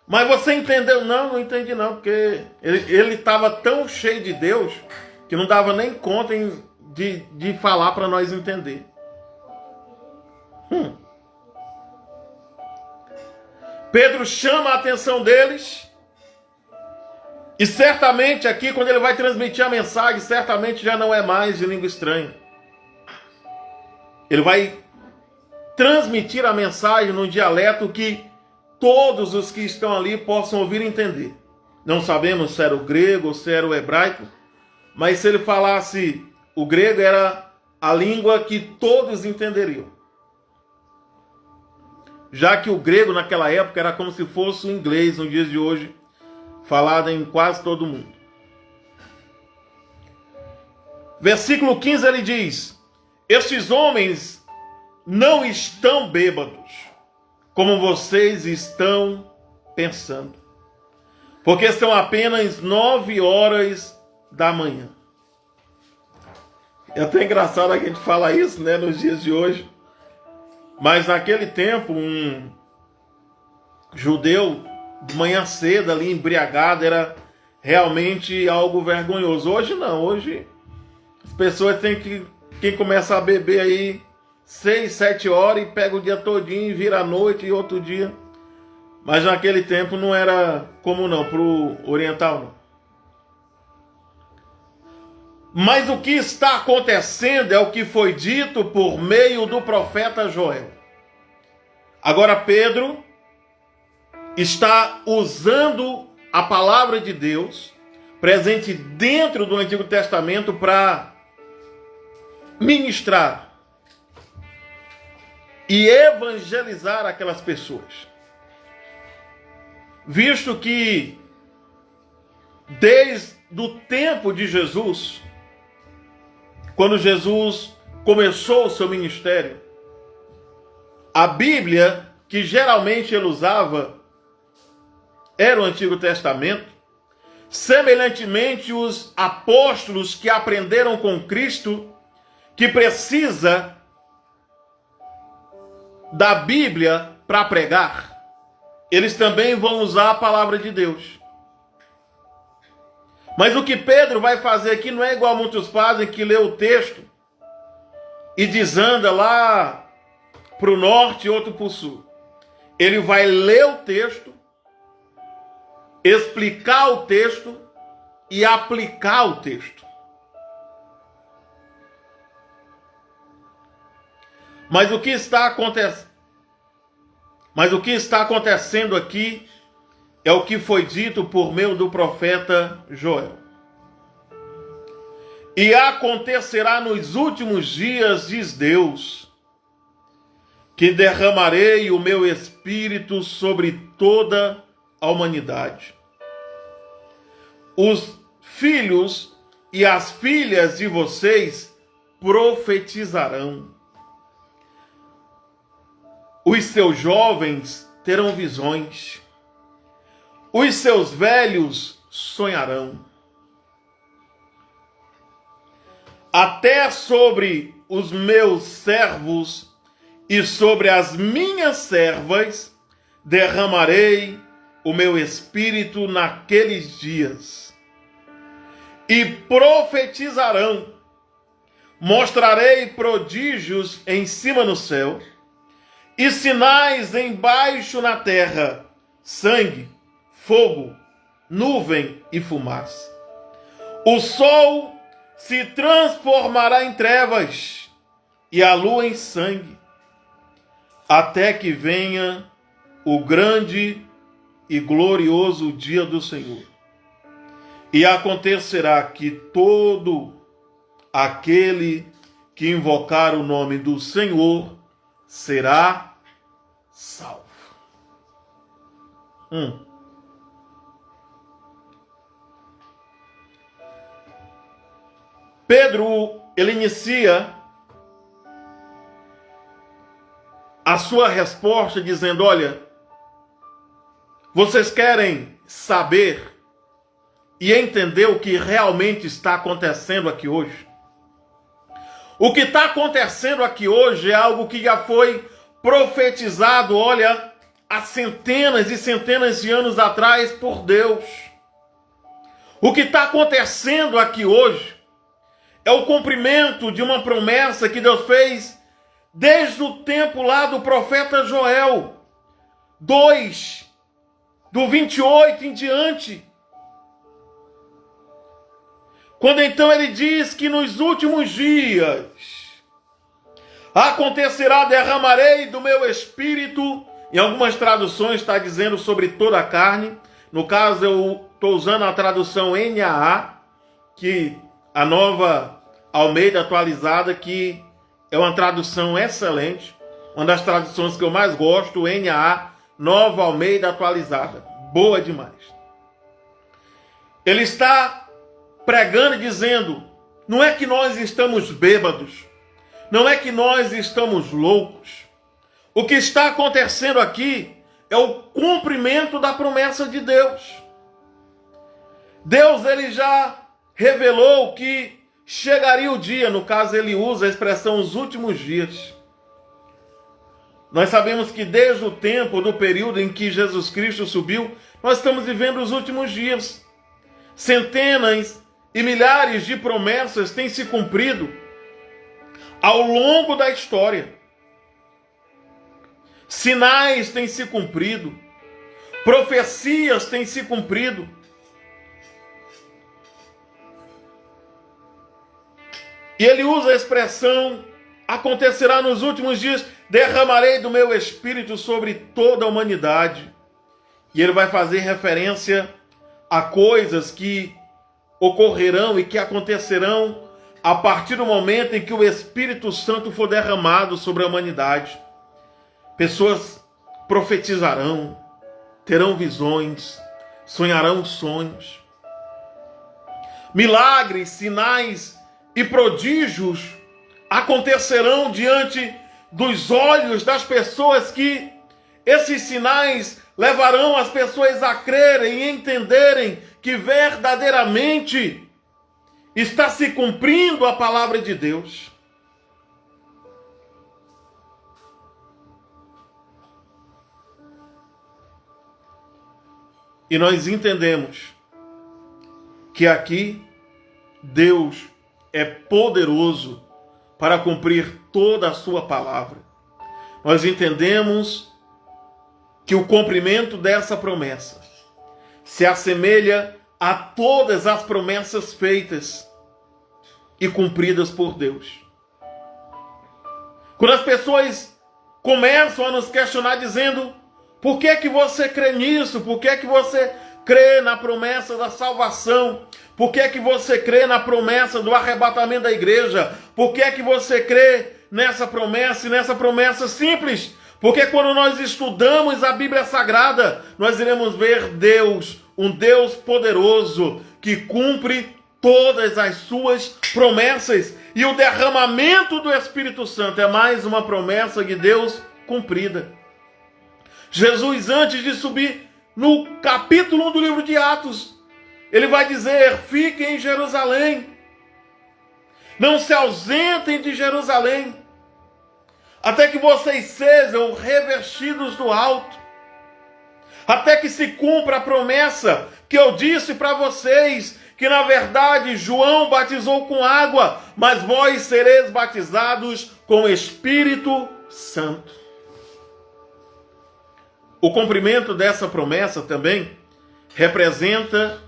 S1: Mas você entendeu? Não entendi não, porque ele estava tão cheio de Deus que não dava nem conta de falar para nós entender. Pedro chama a atenção deles e certamente aqui, quando ele vai transmitir a mensagem, certamente já não é mais de língua estranha. Ele vai transmitir a mensagem num dialeto que todos os que estão ali possam ouvir e entender. Não sabemos se era o grego ou se era o hebraico, mas se ele falasse o grego, era a língua que todos entenderiam. Já que o grego naquela época era como se fosse o inglês nos dias de hoje, falado em quase todo mundo. Versículo 15 ele diz, estes homens não estão bêbados, como vocês estão pensando, porque são apenas 9 horas da manhã. É até engraçado a gente falar isso, né, nos dias de hoje. Mas naquele tempo, um judeu de manhã cedo ali embriagado era realmente algo vergonhoso. Hoje não, hoje as pessoas têm que, quem começa a beber aí 6, 7 horas e pega o dia todinho e vira a noite e outro dia. Mas naquele tempo não era comum não, para o oriental não. Mas o que está acontecendo é o que foi dito por meio do profeta Joel. Agora Pedro está usando a palavra de Deus, presente dentro do Antigo Testamento, para ministrar e evangelizar aquelas pessoas. Visto que desde o tempo de Jesus, quando Jesus começou o seu ministério, a Bíblia que geralmente ele usava era o Antigo Testamento. Semelhantemente, os apóstolos que aprenderam com Cristo que precisa da Bíblia para pregar, eles também vão usar a palavra de Deus. Mas o que Pedro vai fazer aqui não é igual muitos fazem, que lê o texto e desanda lá para o norte e outro para o sul. Ele vai ler o texto, explicar o texto e aplicar o texto. Mas o que está acontecendo aqui é o que foi dito por meio do profeta Joel. E acontecerá nos últimos dias, diz Deus, que derramarei o meu espírito sobre toda a humanidade. Os filhos e as filhas de vocês profetizarão. Os seus jovens terão visões. Os seus velhos sonharão. Até sobre os meus servos e sobre as minhas servas derramarei o meu espírito naqueles dias. E profetizarão. Mostrarei prodígios em cima no céu e sinais embaixo na terra: sangue, fogo, nuvem e fumaça. O sol se transformará em trevas e a lua em sangue, até que venha o grande e glorioso dia do Senhor. E acontecerá que todo aquele que invocar o nome do Senhor será salvo. Pedro, ele inicia a sua resposta dizendo: olha, vocês querem saber e entender o que realmente está acontecendo aqui hoje? O que está acontecendo aqui hoje é algo que já foi profetizado, olha, há centenas e centenas de anos atrás por Deus. O que está acontecendo aqui hoje é o cumprimento de uma promessa que Deus fez desde o tempo lá do profeta Joel 2, do 28 em diante. Quando então ele diz que nos últimos dias acontecerá, derramarei do meu espírito. Em algumas traduções está dizendo sobre toda a carne. No caso eu estou usando a tradução NAA, que a Nova Almeida Atualizada, que é uma tradução excelente, uma das traduções que eu mais gosto, NAA, Nova Almeida Atualizada, boa demais. Ele está pregando e dizendo: não é que nós estamos bêbados, não é que nós estamos loucos. O que está acontecendo aqui é o cumprimento da promessa de Deus. Deus, ele já revelou que chegaria o dia, no caso ele usa a expressão os últimos dias. Nós sabemos que desde o tempo, do período em que Jesus Cristo subiu, nós estamos vivendo os últimos dias. Centenas e milhares de promessas têm se cumprido ao longo da história. Sinais têm se cumprido, profecias têm se cumprido. E ele usa a expressão: acontecerá nos últimos dias, derramarei do meu espírito sobre toda a humanidade. E ele vai fazer referência a coisas que ocorrerão e que acontecerão a partir do momento em que o Espírito Santo for derramado sobre a humanidade. Pessoas profetizarão, terão visões, sonharão sonhos. Milagres, sinais e prodígios acontecerão diante dos olhos das pessoas, que esses sinais levarão as pessoas a crerem e entenderem que verdadeiramente está se cumprindo a palavra de Deus. E nós entendemos que aqui Deus é poderoso para cumprir toda a sua palavra. Nós entendemos que o cumprimento dessa promessa se assemelha a todas as promessas feitas e cumpridas por Deus. Quando as pessoas começam a nos questionar dizendo: por que é que você crê nisso? Por que é que você crê na promessa da salvação? Por que é que você crê na promessa do arrebatamento da igreja? Por que é que você crê nessa promessa e nessa promessa simples? Porque quando nós estudamos a Bíblia Sagrada, nós iremos ver Deus, um Deus poderoso, que cumpre todas as suas promessas. E o derramamento do Espírito Santo é mais uma promessa de Deus cumprida. Jesus, antes de subir no capítulo 1 do livro de Atos, ele vai dizer: fiquem em Jerusalém, não se ausentem de Jerusalém, até que vocês sejam revestidos do alto, até que se cumpra a promessa que eu disse para vocês, que na verdade João batizou com água, mas vós sereis batizados com o Espírito Santo. O cumprimento dessa promessa também representa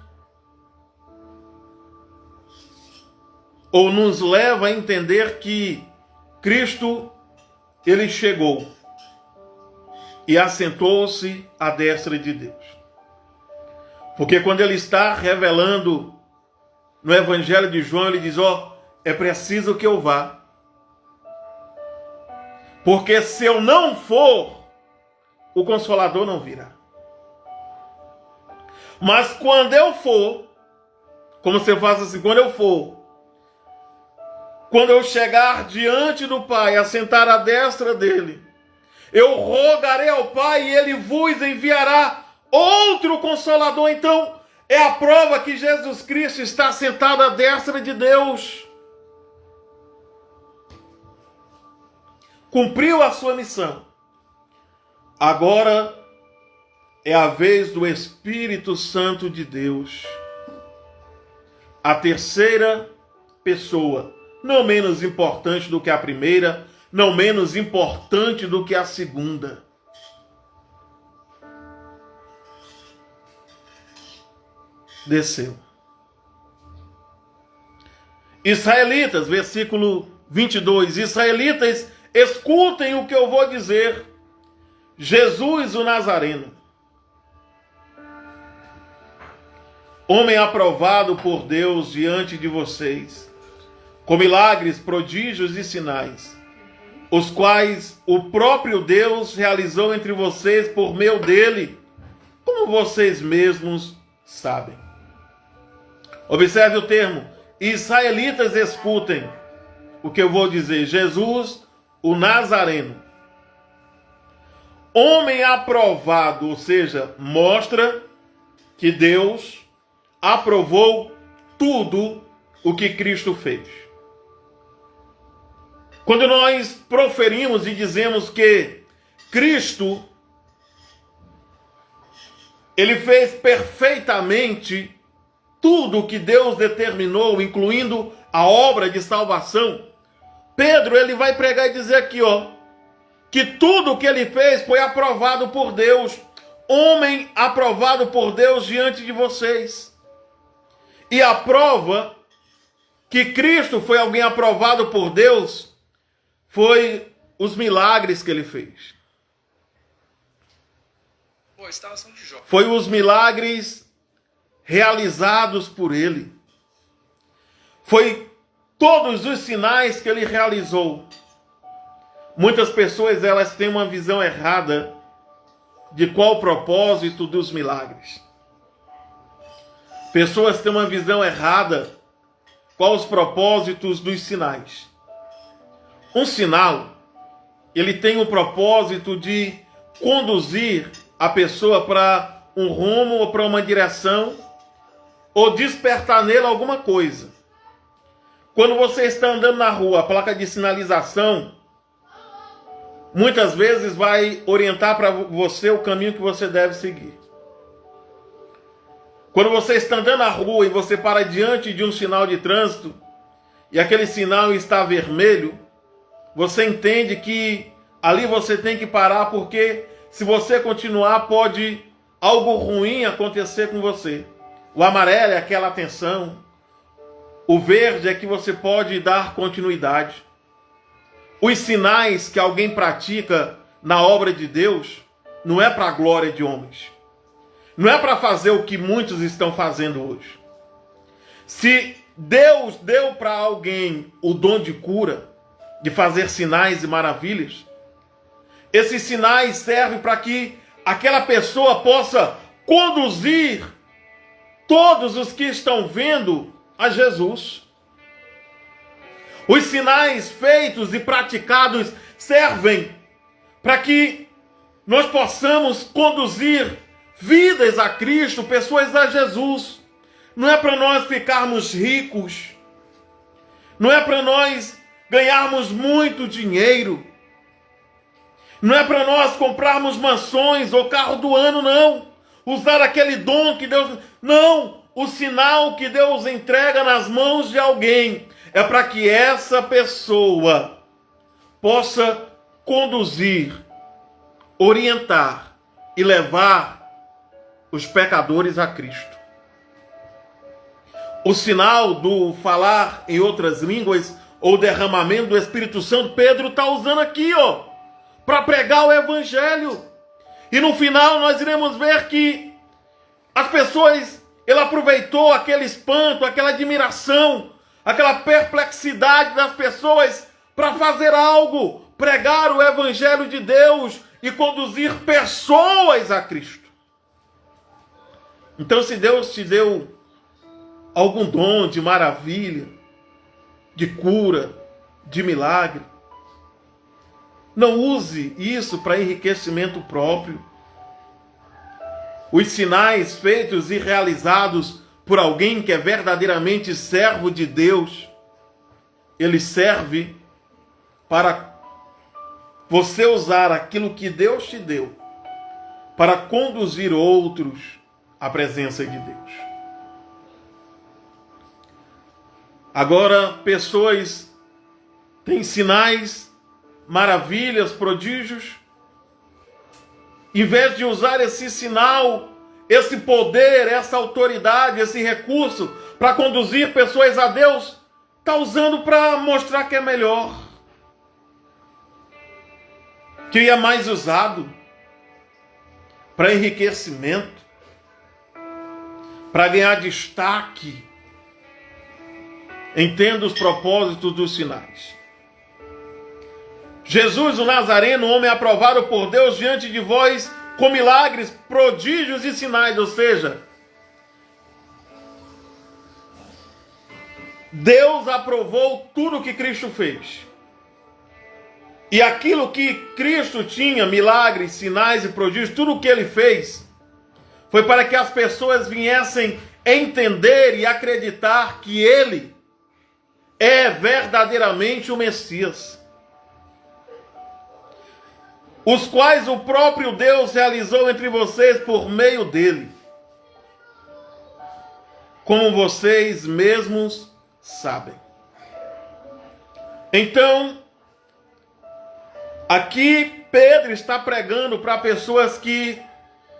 S1: ou nos leva a entender que Cristo, ele chegou e assentou-se à destra de Deus. Porque quando ele está revelando no Evangelho de João, ele diz: é preciso que eu vá. Porque se eu não for, o Consolador não virá. Mas quando eu for, como você faz assim, quando eu chegar diante do Pai, assentar à destra dele, eu rogarei ao Pai e ele vos enviará outro Consolador. Então, é a prova que Jesus Cristo está sentado à destra de Deus. Cumpriu a sua missão. Agora é a vez do Espírito Santo de Deus, a terceira pessoa, não menos importante do que a primeira, não menos importante do que a segunda. Desceu. Israelitas, versículo 22, israelitas, escutem o que eu vou dizer. Jesus o Nazareno, homem aprovado por Deus diante de vocês, com milagres, prodígios e sinais, os quais o próprio Deus realizou entre vocês por meio dele, como vocês mesmos sabem. Observe o termo: israelitas, escutem o que eu vou dizer. Jesus o Nazareno, homem aprovado, ou seja, mostra que Deus aprovou tudo o que Cristo fez. Quando nós proferimos e dizemos que Cristo, ele fez perfeitamente tudo o que Deus determinou, incluindo a obra de salvação, Pedro, ele vai pregar e dizer aqui, que tudo o que ele fez foi aprovado por Deus, homem aprovado por Deus diante de vocês. E a prova que Cristo foi alguém aprovado por Deus foi os milagres que ele fez. Foi os milagres realizados por ele. Foi todos os sinais que ele realizou. Muitas pessoas, elas têm uma visão errada de qual o propósito dos milagres. Pessoas têm uma visão errada quais os propósitos dos sinais. Um sinal, ele tem o propósito de conduzir a pessoa para um rumo ou para uma direção, ou despertar nele alguma coisa. Quando você está andando na rua, a placa de sinalização muitas vezes vai orientar para você o caminho que você deve seguir. Quando você está andando na rua e você para diante de um sinal de trânsito e aquele sinal está vermelho, você entende que ali você tem que parar, porque se você continuar pode algo ruim acontecer com você. O amarelo é aquela atenção, o verde é que você pode dar continuidade. Os sinais que alguém pratica na obra de Deus não é para a glória de homens. Não é para fazer o que muitos estão fazendo hoje. Se Deus deu para alguém o dom de cura, de fazer sinais e maravilhas, esses sinais servem para que aquela pessoa possa conduzir todos os que estão vendo a Jesus. Os sinais feitos e praticados servem para que nós possamos conduzir vidas a Cristo, pessoas a Jesus. Não é para nós ficarmos ricos, não é para nós ganharmos muito dinheiro, não é para nós comprarmos mansões ou carro do ano, não. Usar aquele dom que Deus... Não! O sinal que Deus entrega nas mãos de alguém é para que essa pessoa possa conduzir, orientar e levar os pecadores a Cristo. O sinal do falar em outras línguas ou derramamento do Espírito Santo, Pedro está usando aqui, para pregar o Evangelho. E no final nós iremos ver que as pessoas, ele aproveitou aquele espanto, aquela admiração, aquela perplexidade das pessoas para fazer algo, pregar o Evangelho de Deus e conduzir pessoas a Cristo. Então, se Deus te deu algum dom de maravilha, de cura, de milagre, não use isso para enriquecimento próprio. Os sinais feitos e realizados por alguém que é verdadeiramente servo de Deus, ele serve para você usar aquilo que Deus te deu para conduzir outros à presença de Deus. Agora, pessoas têm sinais, maravilhas, prodígios. Em vez de usar esse sinal, esse poder, essa autoridade, esse recurso para conduzir pessoas a Deus, está usando para mostrar que é melhor, que é mais usado para enriquecimento, para ganhar destaque. Entenda os propósitos dos sinais. Jesus, o Nazareno, homem aprovado por Deus diante de vós, com milagres, prodígios e sinais, ou seja, Deus aprovou tudo o que Cristo fez. E aquilo que Cristo tinha, milagres, sinais e prodígios, tudo o que ele fez, foi para que as pessoas viessem entender e acreditar que ele é verdadeiramente o Messias, os quais o próprio Deus realizou entre vocês por meio dele, como vocês mesmos sabem. Então, aqui Pedro está pregando para pessoas que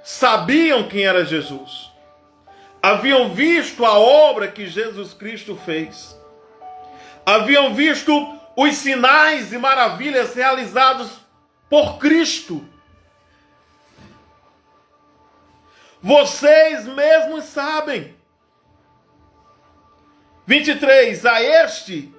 S1: sabiam quem era Jesus, haviam visto a obra que Jesus Cristo fez, haviam visto os sinais e maravilhas realizados por Cristo. Vocês mesmos sabem. 23. A este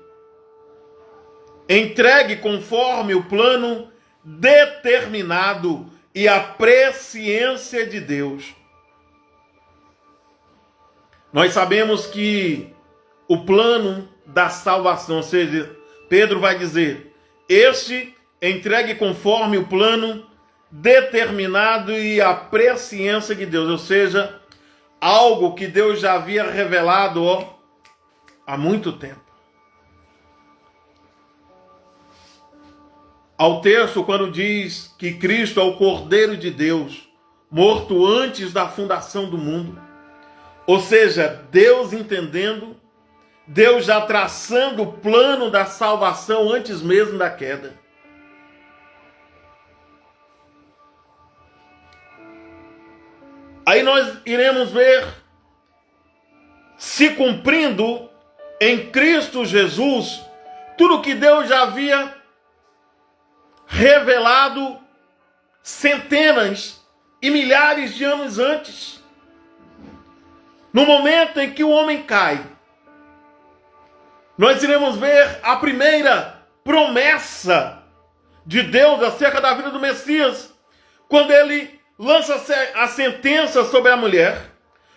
S1: entregue conforme o plano determinado e a presciência de Deus. Nós sabemos que o plano da salvação. Ou seja, Pedro vai dizer, este entregue conforme o plano determinado e a presciência de Deus. Ou seja, algo que Deus já havia revelado há muito tempo. Ao texto, quando diz que Cristo é o Cordeiro de Deus, morto antes da fundação do mundo. Ou seja, Deus entendendo, Deus já traçando o plano da salvação antes mesmo da queda. Aí nós iremos ver se cumprindo em Cristo Jesus tudo que Deus já havia revelado centenas e milhares de anos antes. No momento em que o homem cai, nós iremos ver a primeira promessa de Deus acerca da vida do Messias, quando ele lança a sentença sobre a mulher,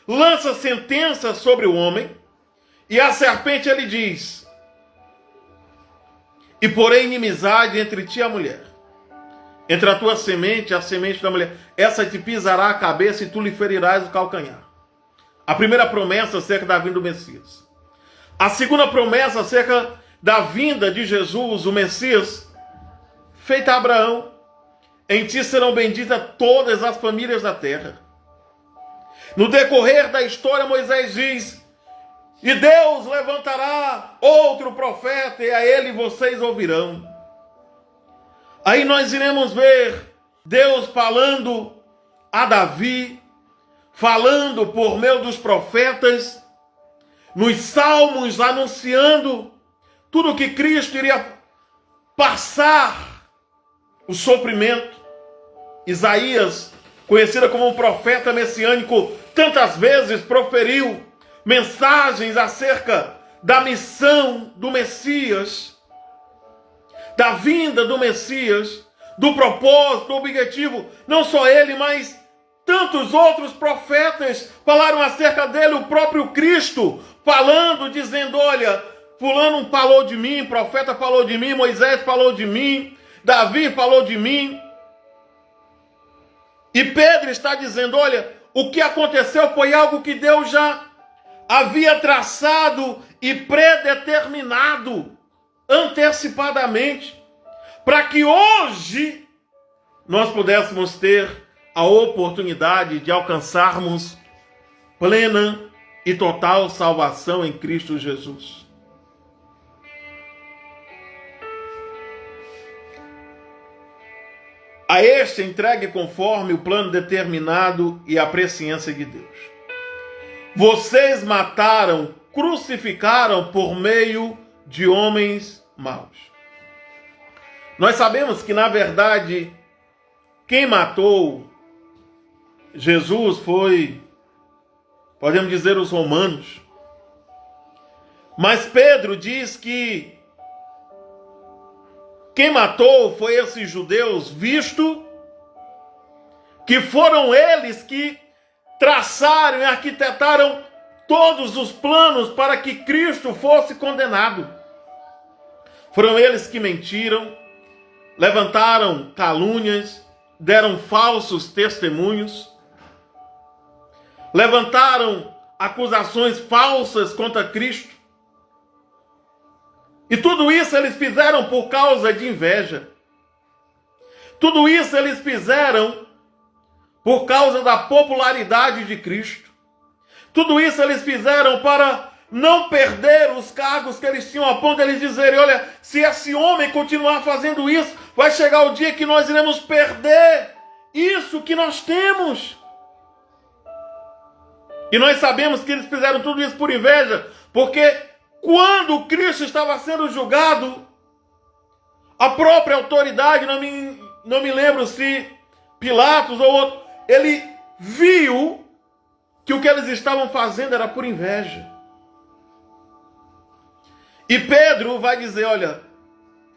S1: lança a sentença sobre o homem, e a serpente ele diz, e porém inimizade entre ti e a mulher, entre a tua semente e a semente da mulher, essa te pisará a cabeça e tu lhe ferirás o calcanhar. A primeira promessa acerca da vinda do Messias. A segunda promessa acerca da vinda de Jesus, o Messias, feita a Abraão, em ti serão benditas todas as famílias da terra. No decorrer da história, Moisés diz, e Deus levantará outro profeta, e a ele vocês ouvirão. Aí nós iremos ver Deus falando a Davi, falando por meio dos profetas, nos salmos anunciando tudo que Cristo iria passar, o sofrimento. Isaías, conhecida como um profeta messiânico, tantas vezes proferiu mensagens acerca da missão do Messias, da vinda do Messias, do propósito, do objetivo. Não só ele, mas tantos outros profetas falaram acerca dele, o próprio Cristo, falando, dizendo, olha, fulano falou de mim, profeta falou de mim, Moisés falou de mim, Davi falou de mim. E Pedro está dizendo, olha, o que aconteceu foi algo que Deus já havia traçado e predeterminado antecipadamente, para que hoje nós pudéssemos ter a oportunidade de alcançarmos plena e total salvação em Cristo Jesus. A este entregue conforme o plano determinado e a presciência de Deus. Vocês mataram, crucificaram por meio de homens maus. Nós sabemos que, na verdade, quem matou Jesus foi, podemos dizer, os romanos. Mas Pedro diz que quem matou foi esses judeus, visto que foram eles que traçaram e arquitetaram todos os planos para que Cristo fosse condenado. Foram eles que mentiram, levantaram calúnias, deram falsos testemunhos, levantaram acusações falsas contra Cristo. E tudo isso eles fizeram por causa de inveja. Tudo isso eles fizeram por causa da popularidade de Cristo. Tudo isso eles fizeram para não perder os cargos que eles tinham, a ponto de eles dizerem, olha, se esse homem continuar fazendo isso, vai chegar o dia que nós iremos perder isso que nós temos. E nós sabemos que eles fizeram tudo isso por inveja, porque quando Cristo estava sendo julgado, a própria autoridade, não me lembro se Pilatos ou outro, ele viu que o que eles estavam fazendo era por inveja. E Pedro vai dizer, olha,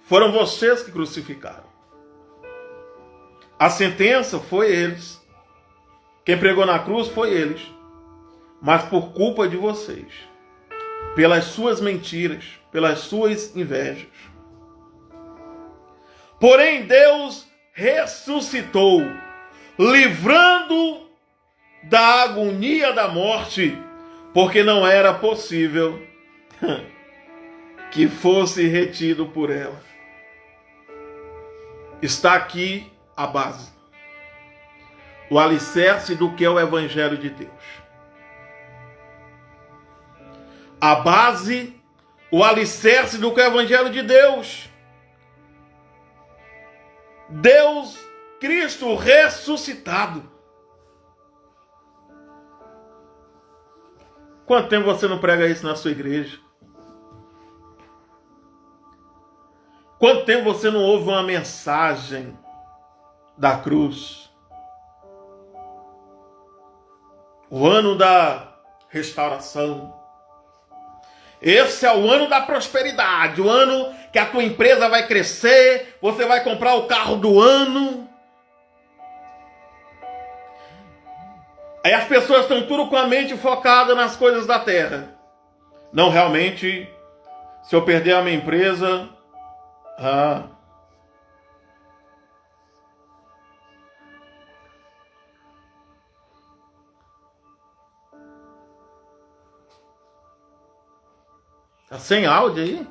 S1: foram vocês que crucificaram. A sentença foi eles. Quem pregou na cruz foi eles. Mas por culpa de vocês, pelas suas mentiras, pelas suas invejas. Porém, Deus ressuscitou, livrando da agonia da morte, porque não era possível que fosse retido por ela. Está aqui a base, o alicerce do que é o Evangelho de Deus. A base, o alicerce do que é o Evangelho de Deus. Deus, Cristo ressuscitado. Quanto tempo você não prega isso na sua igreja? Quanto tempo você não ouve uma mensagem da cruz? O ano da restauração. Esse é o ano da prosperidade, o ano que a tua empresa vai crescer, você vai comprar o carro do ano. Aí as pessoas estão tudo com a mente focada nas coisas da terra. Não, realmente, se eu perder a minha empresa, tá sem áudio aí?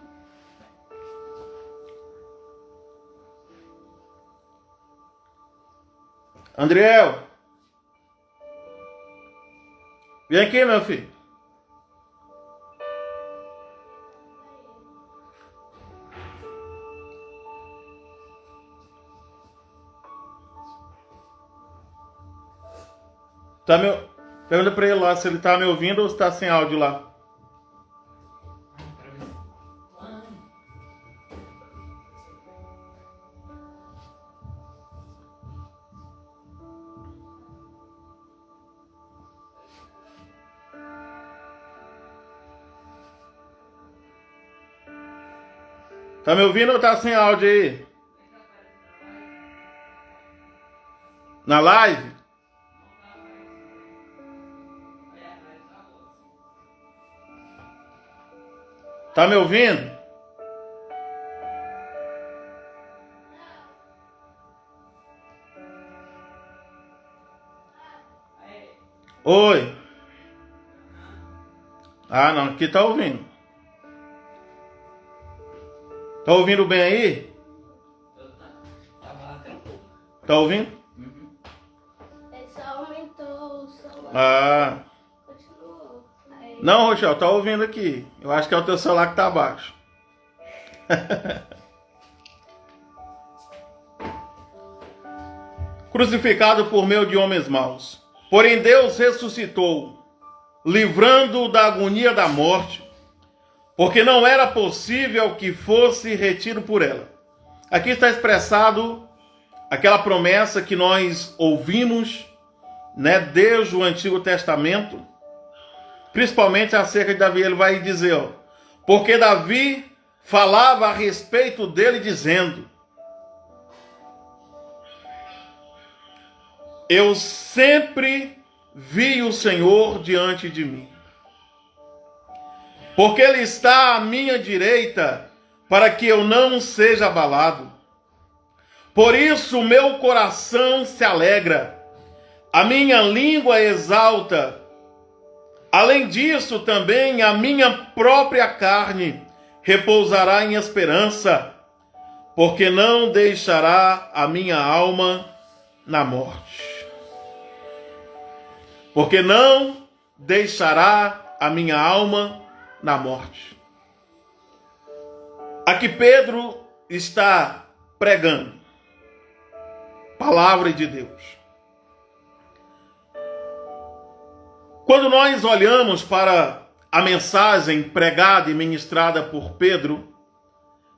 S1: Andriel, vem aqui, meu filho. Pergunta pra ele lá se ele tá me ouvindo ou se tá sem áudio lá. Tá me ouvindo ou tá sem áudio aí? Na live? Tá me ouvindo? Oi. Ah, não, aqui tá ouvindo. Tá ouvindo bem aí? Tá ouvindo?
S2: Ele só aumentou o celular.
S1: Ah.
S2: Continuou. Aí...
S1: Não, Rochel, tá ouvindo aqui. Eu acho que é o teu celular que tá abaixo. Crucificado por meio de homens maus. Porém Deus ressuscitou, livrando-o da agonia da morte, porque não era possível que fosse retido por ela. Aqui está expressado aquela promessa que nós ouvimos, né, desde o Antigo Testamento, principalmente acerca de Davi. Ele vai dizer, ó, porque Davi falava a respeito dele dizendo: eu sempre vi o Senhor diante de mim, porque Ele está à minha direita, para que eu não seja abalado. Por isso o meu coração se alegra, a minha língua exalta. Além disso, também a minha própria carne repousará em esperança, porque não deixará a minha alma na morte. Porque não deixará a minha alma na morte. Aqui Pedro está pregando palavra de Deus. Quando nós olhamos para a mensagem pregada e ministrada por Pedro,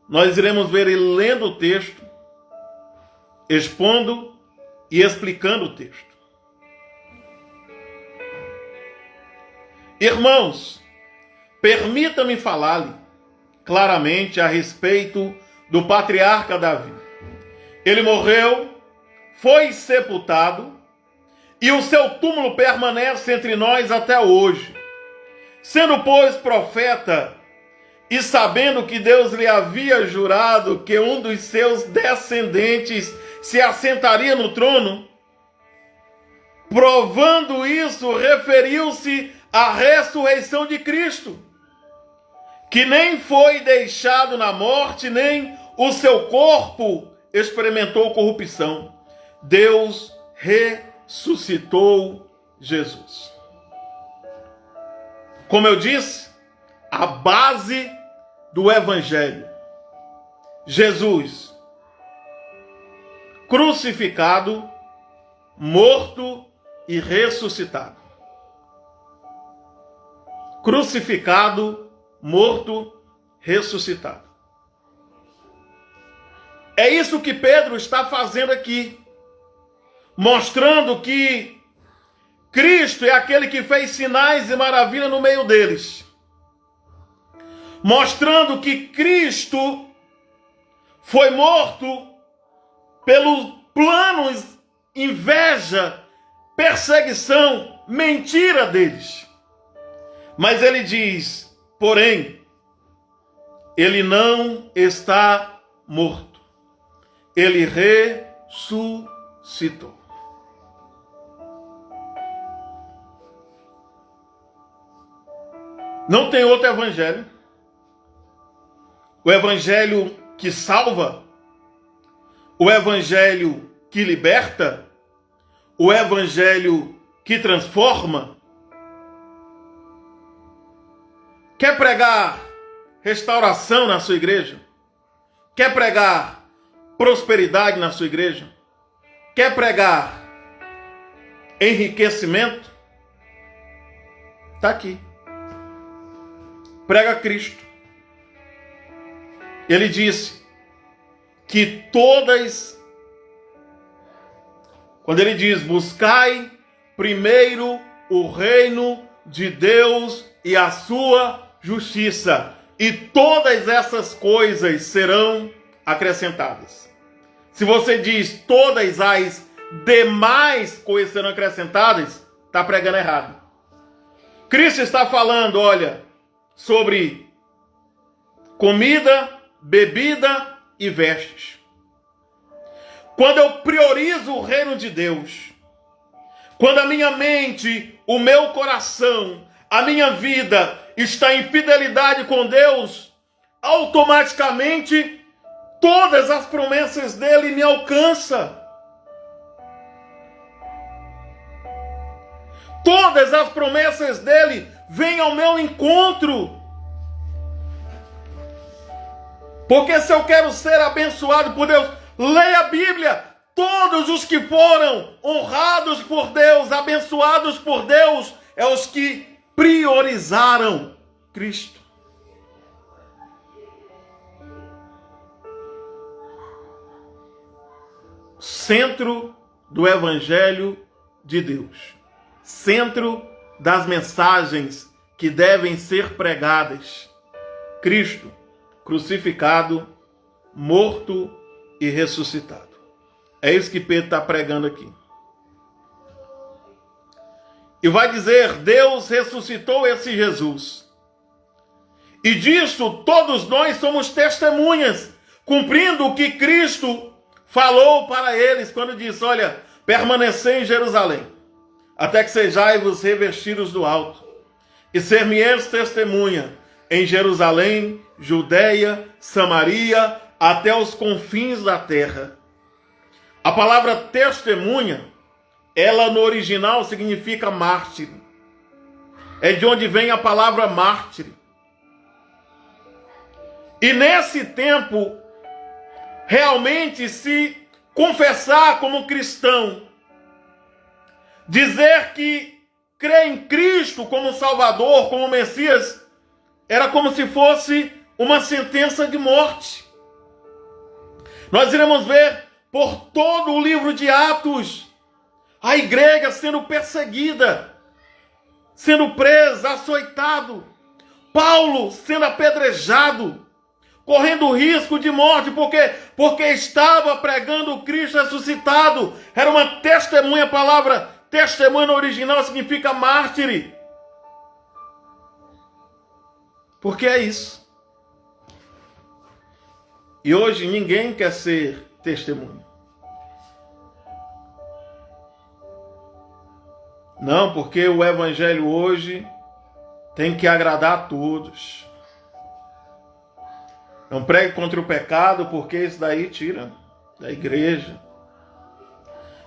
S1: nós iremos ver ele lendo o texto, expondo e explicando o texto. Irmãos, permita-me falar-lhe claramente a respeito do patriarca Davi. Ele morreu, foi sepultado, e o seu túmulo permanece entre nós até hoje. Sendo, pois, profeta, e sabendo que Deus lhe havia jurado que um dos seus descendentes se assentaria no trono, provando isso, referiu-se à ressurreição de Cristo, que nem foi deixado na morte, nem o seu corpo experimentou corrupção. Deus ressuscitou Jesus. Como eu disse, a base do Evangelho. Jesus, crucificado, morto e ressuscitado. Crucificado, morto, ressuscitado. É isso que Pedro está fazendo aqui, mostrando que Cristo é aquele que fez sinais e maravilhas no meio deles. Mostrando que Cristo foi morto pelos planos, inveja, perseguição, mentira deles. Mas ele diz, porém, ele não está morto. Ele ressuscitou. Não tem outro evangelho. O evangelho que salva, o evangelho que liberta, o evangelho que transforma. Quer pregar restauração na sua igreja? Quer pregar prosperidade na sua igreja? Quer pregar enriquecimento? Está aqui. Prega Cristo. Ele disse que quando ele diz, buscai primeiro o reino de Deus e a sua justiça, e todas essas coisas serão acrescentadas. Se você diz todas as demais coisas serão acrescentadas, está pregando errado. Cristo está falando, olha, sobre comida, bebida e vestes. Quando eu priorizo o reino de Deus, quando a minha mente, o meu coração, a minha vida está em fidelidade com Deus, automaticamente todas as promessas dele me alcançam. Todas as promessas dele vêm ao meu encontro. Porque se eu quero ser abençoado por Deus, leia a Bíblia. Todos os que foram honrados por Deus, abençoados por Deus, é os que priorizaram Cristo. Centro do Evangelho de Deus. Centro das mensagens que devem ser pregadas. Cristo, crucificado, morto e ressuscitado. É isso que Pedro está pregando aqui. E vai dizer, Deus ressuscitou esse Jesus. E disso todos nós somos testemunhas, cumprindo o que Cristo falou para eles quando disse, olha, permanecei em Jerusalém, até que sejais-vos revestidos do alto, e ser-me-eis testemunha em Jerusalém, Judeia, Samaria, até os confins da terra. A palavra testemunha, ela no original significa mártir. É de onde vem a palavra mártir. E nesse tempo, realmente se confessar como cristão, dizer que crê em Cristo como Salvador, como Messias, era como se fosse uma sentença de morte. Nós iremos ver por todo o livro de Atos a igreja sendo perseguida, sendo presa, açoitado, Paulo sendo apedrejado, correndo risco de morte, porque estava pregando Cristo ressuscitado. Era uma testemunha, a palavra testemunha no original significa mártir. Porque é isso. E hoje ninguém quer ser testemunha. Não, porque o evangelho hoje tem que agradar a todos. Não pregue contra o pecado, porque isso daí tira da igreja.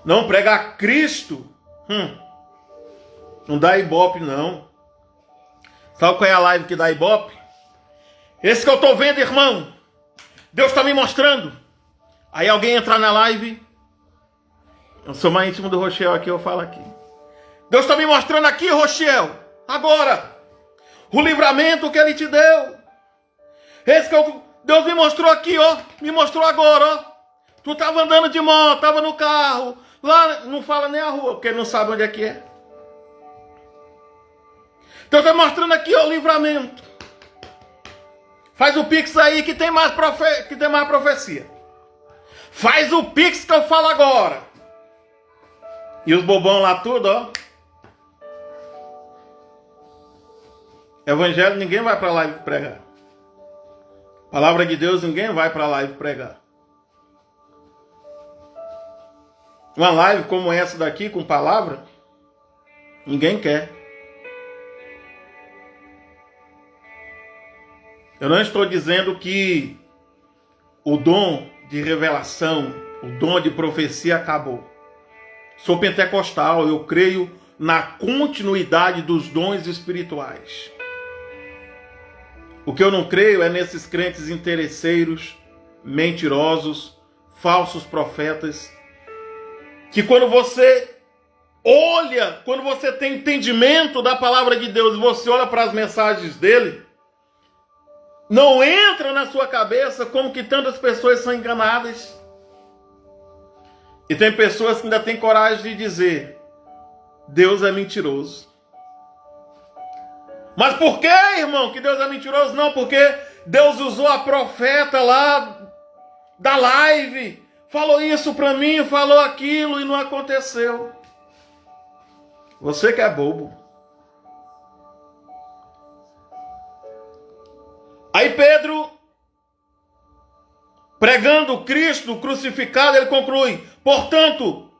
S1: Não pregar Cristo, não dá ibope não. Sabe qual é a live que dá ibope? Esse que eu estou vendo, irmão. Deus está me mostrando. Aí alguém entrar na live. Eu sou mais íntimo do Rochel aqui, eu falo aqui. Deus está me mostrando aqui, Rochel. Agora. O livramento que Ele te deu. Esse que Deus me mostrou aqui, ó. Me mostrou agora, ó. Tu estava andando de moto, estava no carro. Lá não fala nem a rua, porque não sabe onde é que é. Deus está mostrando aqui, ó, o livramento. Faz o pix aí que tem mais profecia. Faz o pix que eu falo agora. E os bobão lá tudo, ó. Evangelho ninguém vai para a live pregar. Palavra de Deus ninguém vai para a live pregar. Uma live como essa daqui com palavra, ninguém quer. Eu não estou dizendo que o dom de revelação, o dom de profecia acabou. Sou pentecostal, eu creio na continuidade dos dons espirituais. O que eu não creio é nesses crentes interesseiros, mentirosos, falsos profetas, que quando você olha, quando você tem entendimento da palavra de Deus, você olha para as mensagens dele, não entra na sua cabeça como que tantas pessoas são enganadas. E tem pessoas que ainda têm coragem de dizer, Deus é mentiroso. Mas por que, irmão, que Deus é mentiroso? Não, porque Deus usou a profeta lá da live, falou isso para mim, falou aquilo e não aconteceu. Você que é bobo. Aí Pedro, pregando Cristo crucificado, ele conclui, portanto,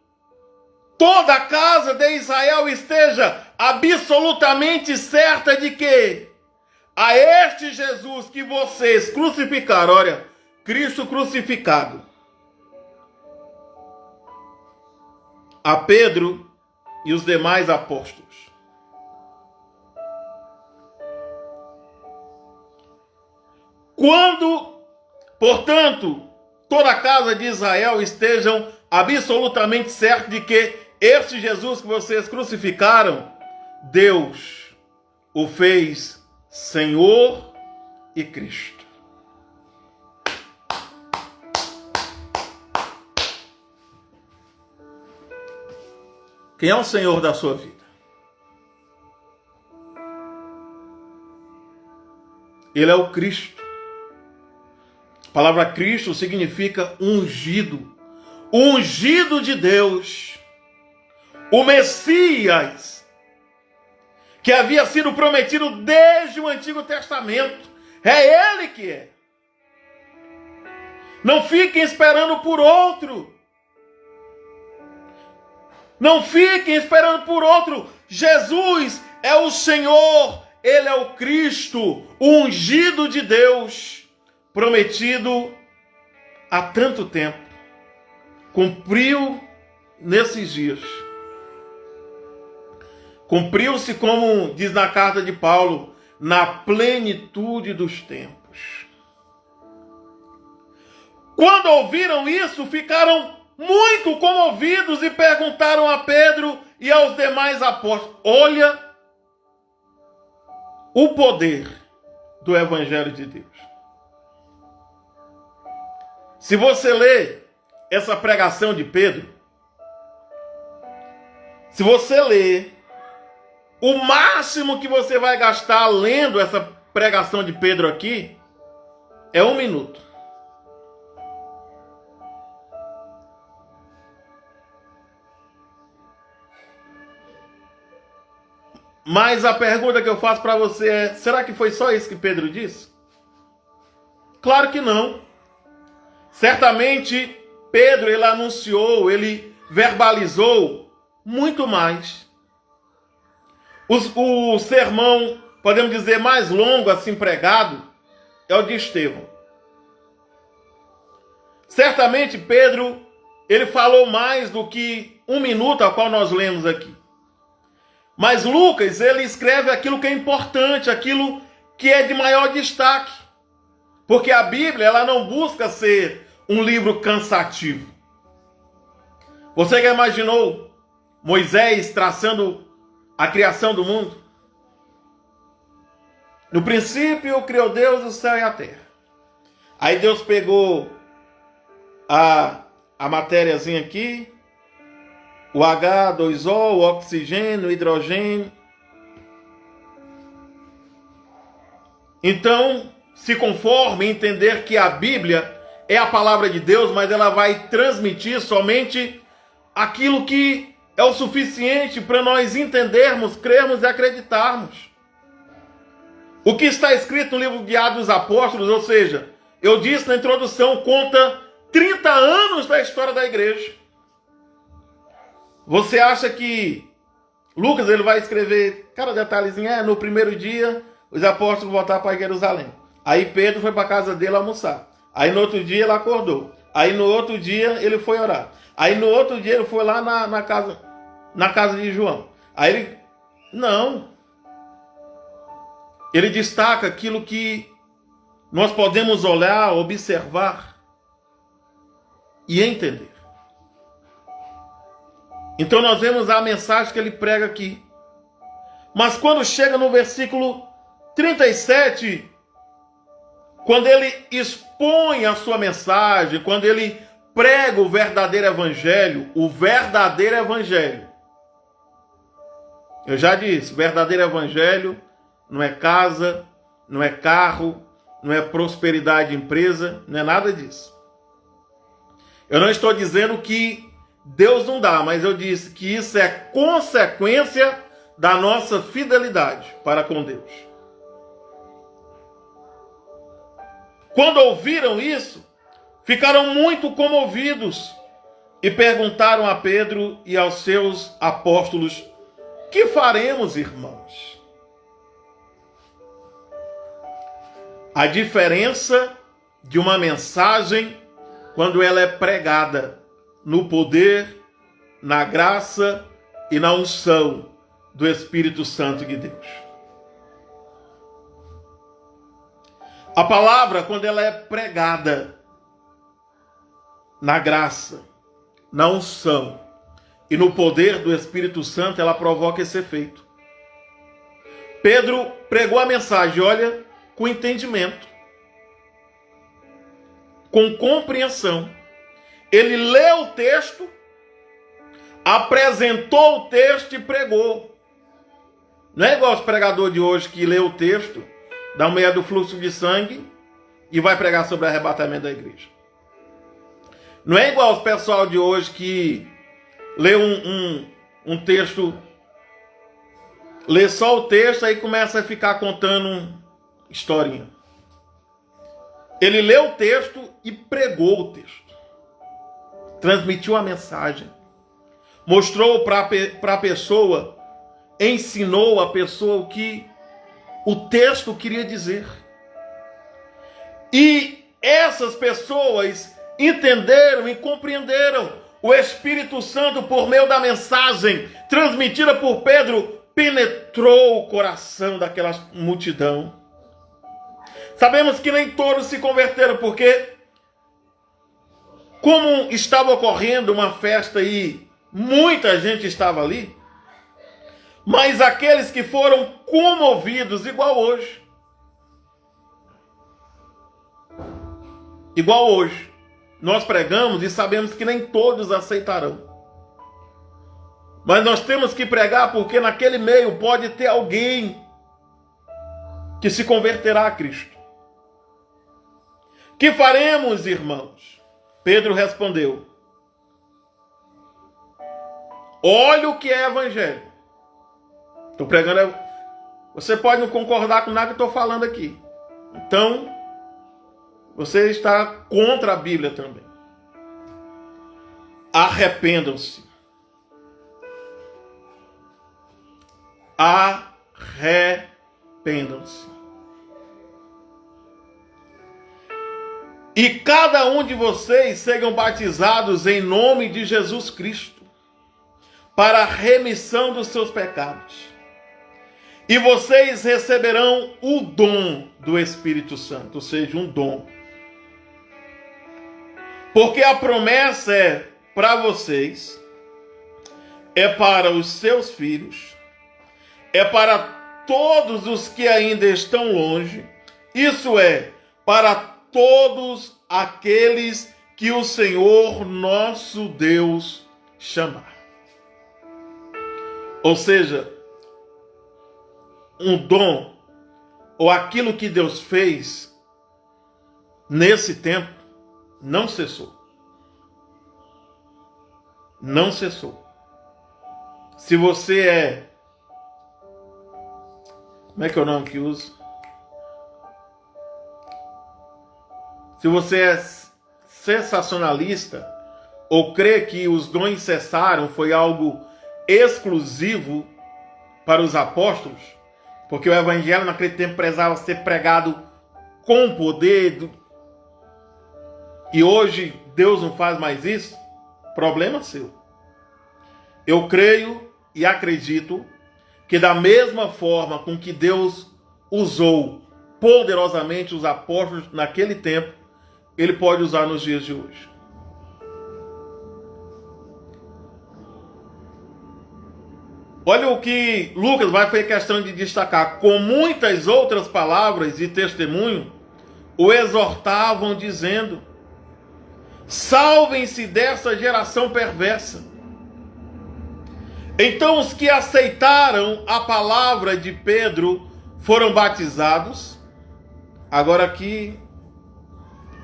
S1: toda a casa de Israel esteja absolutamente certa de que a este Jesus que vocês crucificaram, olha, Cristo crucificado, a Pedro e os demais apóstolos. Quando, portanto, toda a casa de Israel estejam absolutamente certos de que este Jesus que vocês crucificaram, Deus o fez Senhor e Cristo. Quem é o Senhor da sua vida? Ele é o Cristo. A palavra Cristo significa ungido. Ungido de Deus. O Messias, que havia sido prometido desde o Antigo Testamento. É Ele que é. Não fiquem esperando por outro. Não fiquem esperando por outro. Jesus é o Senhor. Ele é o Cristo, o ungido de Deus, prometido há tanto tempo. Cumpriu nesses dias. Cumpriu-se, como diz na carta de Paulo, na plenitude dos tempos. Quando ouviram isso, ficaram muito comovidos e perguntaram a Pedro e aos demais apóstolos, olha o poder do Evangelho de Deus. Se você ler essa pregação de Pedro, se você ler, o máximo que você vai gastar lendo essa pregação de Pedro aqui é 1 minuto. Mas a pergunta que eu faço para você é, será que foi só isso que Pedro disse? Claro que não. Certamente Pedro, ele anunciou, ele verbalizou muito mais. O sermão, podemos dizer, mais longo assim pregado, é o de Estevão. Certamente Pedro, ele falou mais do que 1 minuto, a qual nós lemos aqui. Mas Lucas, ele escreve aquilo que é importante, aquilo que é de maior destaque. Porque a Bíblia, ela não busca ser um livro cansativo. Você já imaginou Moisés traçando a criação do mundo? No princípio criou Deus o céu e a terra. Aí Deus pegou a matériazinha aqui, o H2O, o oxigênio, o hidrogênio. Então, se conforme em entender que a Bíblia é a palavra de Deus, mas ela vai transmitir somente aquilo que é o suficiente para nós entendermos, crermos e acreditarmos. O que está escrito no livro de Atos dos Apóstolos, ou seja, eu disse na introdução, conta 30 anos da história da igreja. Você acha que Lucas ele vai escrever, cada detalhezinho, no primeiro dia os apóstolos voltaram para Jerusalém. Aí Pedro foi para a casa dele almoçar. Aí no outro dia ele acordou. Aí no outro dia ele foi orar. Aí no outro dia ele foi lá na casa de João. Aí ele, não. Ele destaca aquilo que nós podemos olhar, observar e entender. Então nós vemos a mensagem que ele prega aqui. Mas quando chega no versículo 37, quando ele expõe a sua mensagem, quando ele prega o verdadeiro evangelho, eu já disse, o verdadeiro evangelho não é casa, não é carro, não é prosperidade de empresa, não é nada disso. Eu não estou dizendo que Deus não dá, mas eu disse que isso é consequência da nossa fidelidade para com Deus. Quando ouviram isso, ficaram muito comovidos e perguntaram a Pedro e aos seus apóstolos: que faremos, irmãos? A diferença de uma mensagem quando ela é pregada no poder, na graça e na unção do Espírito Santo de Deus. A palavra, quando ela é pregada na graça, na unção e no poder do Espírito Santo, ela provoca esse efeito. Pedro pregou a mensagem, olha, com entendimento, com compreensão. Ele leu o texto, apresentou o texto e pregou. Não é igual os pregadores de hoje que lê o texto, dá uma ideia do fluxo de sangue e vai pregar sobre o arrebatamento da igreja. Não é igual os pessoal de hoje que lê um texto, lê só o texto aí começa a ficar contando historinha. Ele leu o texto e pregou o texto. Transmitiu a mensagem. Mostrou para a pessoa, ensinou a pessoa o que o texto queria dizer. E essas pessoas entenderam e compreenderam. O Espírito Santo, por meio da mensagem transmitida por Pedro, penetrou o coração daquela multidão. Sabemos que nem todos se converteram, porque como estava ocorrendo uma festa e muita gente estava ali, mas aqueles que foram comovidos, igual hoje. Igual hoje. Nós pregamos e sabemos que nem todos aceitarão. Mas nós temos que pregar porque naquele meio pode ter alguém que se converterá a Cristo. Que faremos, irmãos? Pedro respondeu: olha o que é evangelho. Estou pregando. Você pode não concordar com nada que estou falando aqui. Então, você está contra a Bíblia também. Arrependam-se. Arrependam-se. E cada um de vocês sejam batizados em nome de Jesus Cristo, para a remissão dos seus pecados. E vocês receberão o dom do Espírito Santo, ou seja, um dom. Porque a promessa é para vocês, é para os seus filhos, é para todos os que ainda estão longe, isso é, para todos aqueles que o Senhor nosso Deus chamar. Ou seja, um dom, ou aquilo que Deus fez nesse tempo, não cessou. Não cessou. Se você é... Como é que é o nome que usa? Se você é sensacionalista, ou crê que os dons cessaram, foi algo exclusivo para os apóstolos, porque o evangelho naquele tempo precisava ser pregado com poder, e hoje Deus não faz mais isso, problema seu. Eu creio e acredito que da mesma forma com que Deus usou poderosamente os apóstolos naquele tempo, Ele pode usar nos dias de hoje. Olha o que Lucas vai fazer questão de destacar. Com muitas outras palavras e testemunho, o exortavam dizendo: salvem-se dessa geração perversa. Então os que aceitaram a palavra de Pedro foram batizados. Agora aqui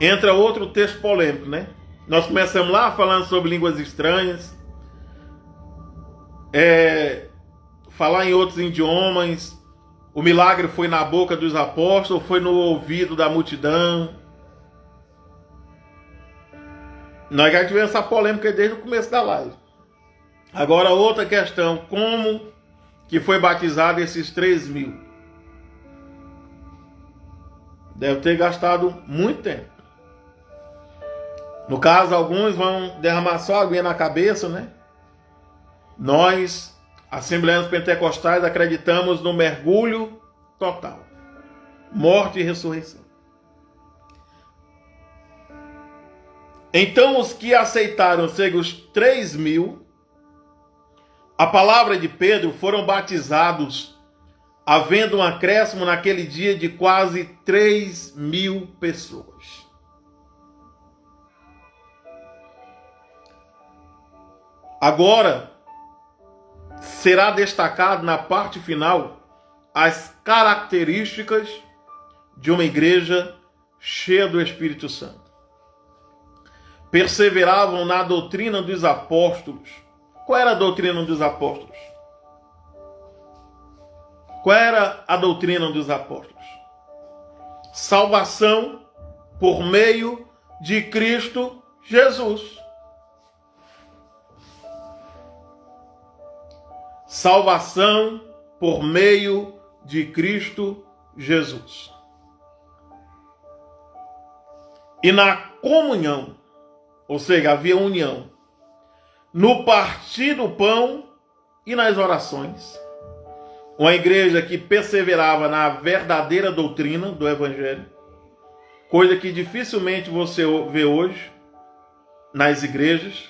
S1: entra outro texto polêmico, né? Nós começamos lá falando sobre línguas estranhas, falar em outros idiomas. O milagre foi na boca dos apóstolos, foi no ouvido da multidão. Nós já tivemos essa polêmica desde o começo da live. Agora outra questão, como que foi batizado esses 3.000? Deve ter gastado muito tempo. No caso, alguns vão derramar só água na cabeça, né? Nós, assembleanos pentecostais, acreditamos no mergulho total. Morte e ressurreição. Então os que aceitaram ser os 3.000, a palavra de Pedro, foram batizados, havendo um acréscimo naquele dia de quase 3.000 pessoas. Agora, será destacado na parte final as características de uma igreja cheia do Espírito Santo. Perseveravam na doutrina dos apóstolos. Qual era a doutrina dos apóstolos? Qual era a doutrina dos apóstolos? Salvação por meio de Cristo Jesus. Salvação por meio de Cristo Jesus. E na comunhão, ou seja, havia união, no partir do pão e nas orações. Uma igreja que perseverava na verdadeira doutrina do Evangelho, coisa que dificilmente você vê hoje nas igrejas.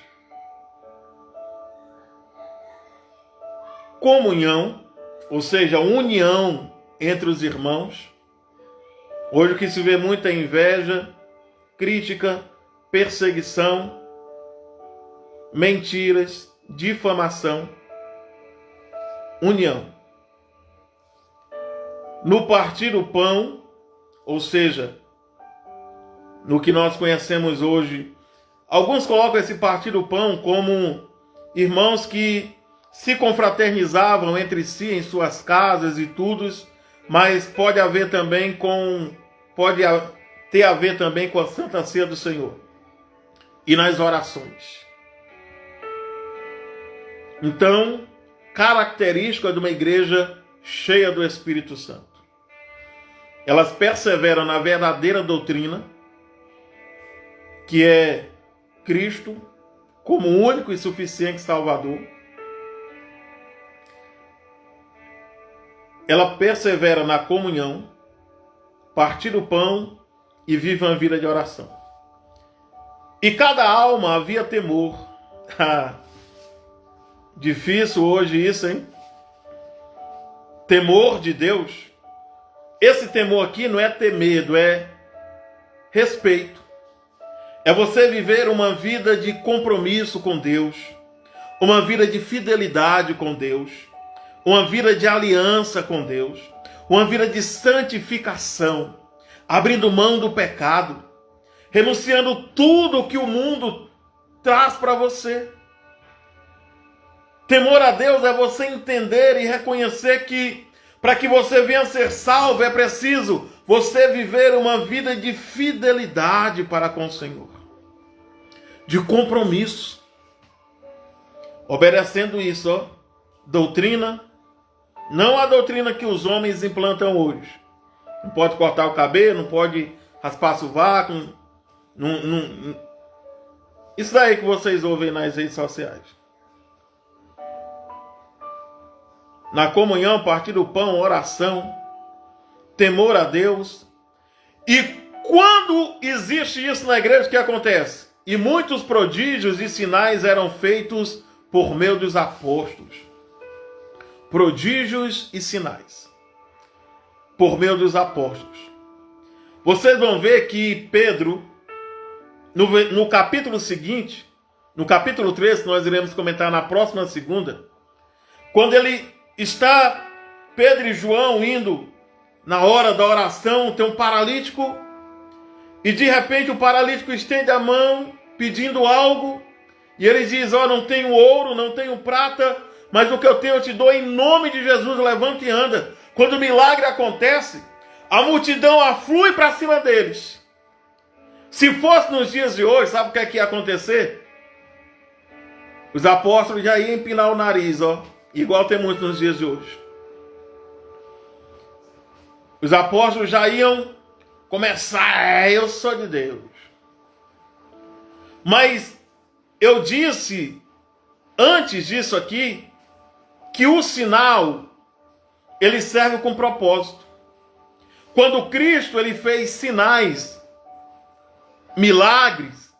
S1: Comunhão, ou seja, união entre os irmãos. Hoje o que se vê muito é inveja, crítica, perseguição, mentiras, difamação. União. No partir do pão, ou seja, no que nós conhecemos hoje, alguns colocam esse partir do pão como irmãos que se confraternizavam entre si em suas casas e tudo, mas pode haver também ter a ver também com a Santa Ceia do Senhor e nas orações. Então, característica de uma igreja cheia do Espírito Santo. Elas perseveram na verdadeira doutrina, que é Cristo como único e suficiente Salvador. Ela persevera na comunhão, partir o pão e vive uma vida de oração. E cada alma havia temor. Difícil hoje isso, hein? Temor de Deus. Esse temor aqui não é ter medo, é respeito. É você viver uma vida de compromisso com Deus, uma vida de fidelidade com Deus, uma vida de aliança com Deus, uma vida de santificação, abrindo mão do pecado, renunciando tudo que o mundo traz para você. Temor a Deus é você entender e reconhecer que para que você venha a ser salvo é preciso você viver uma vida de fidelidade para com o Senhor, de compromisso, obedecendo isso, ó, doutrina, não a doutrina que os homens implantam hoje. Não pode cortar o cabelo, não pode raspar sovaco, isso daí que vocês ouvem nas redes sociais. Na comunhão, partir do pão, oração, temor a Deus. E quando existe isso na igreja, o que acontece? E muitos prodígios e sinais eram feitos por meio dos apóstolos. Prodígios e sinais. Por meio dos apóstolos. Vocês vão ver que Pedro, no capítulo seguinte, no capítulo 13, nós iremos comentar na próxima segunda, quando ele está, Pedro e João indo na hora da oração, tem um paralítico, e de repente o paralítico estende a mão pedindo algo, e ele diz: ó, não tenho ouro, não tenho prata, mas o que eu tenho eu te dou, em nome de Jesus, levanta e anda. Quando o milagre acontece, a multidão aflui para cima deles. Se fosse nos dias de hoje, sabe o que é que ia acontecer? Os apóstolos já iam empinar o nariz, ó, igual tem muito nos dias de hoje. Os apóstolos já iam começar: eu sou de Deus. Mas eu disse antes disso aqui que o sinal ele serve com propósito. Quando Cristo ele fez sinais, milagres,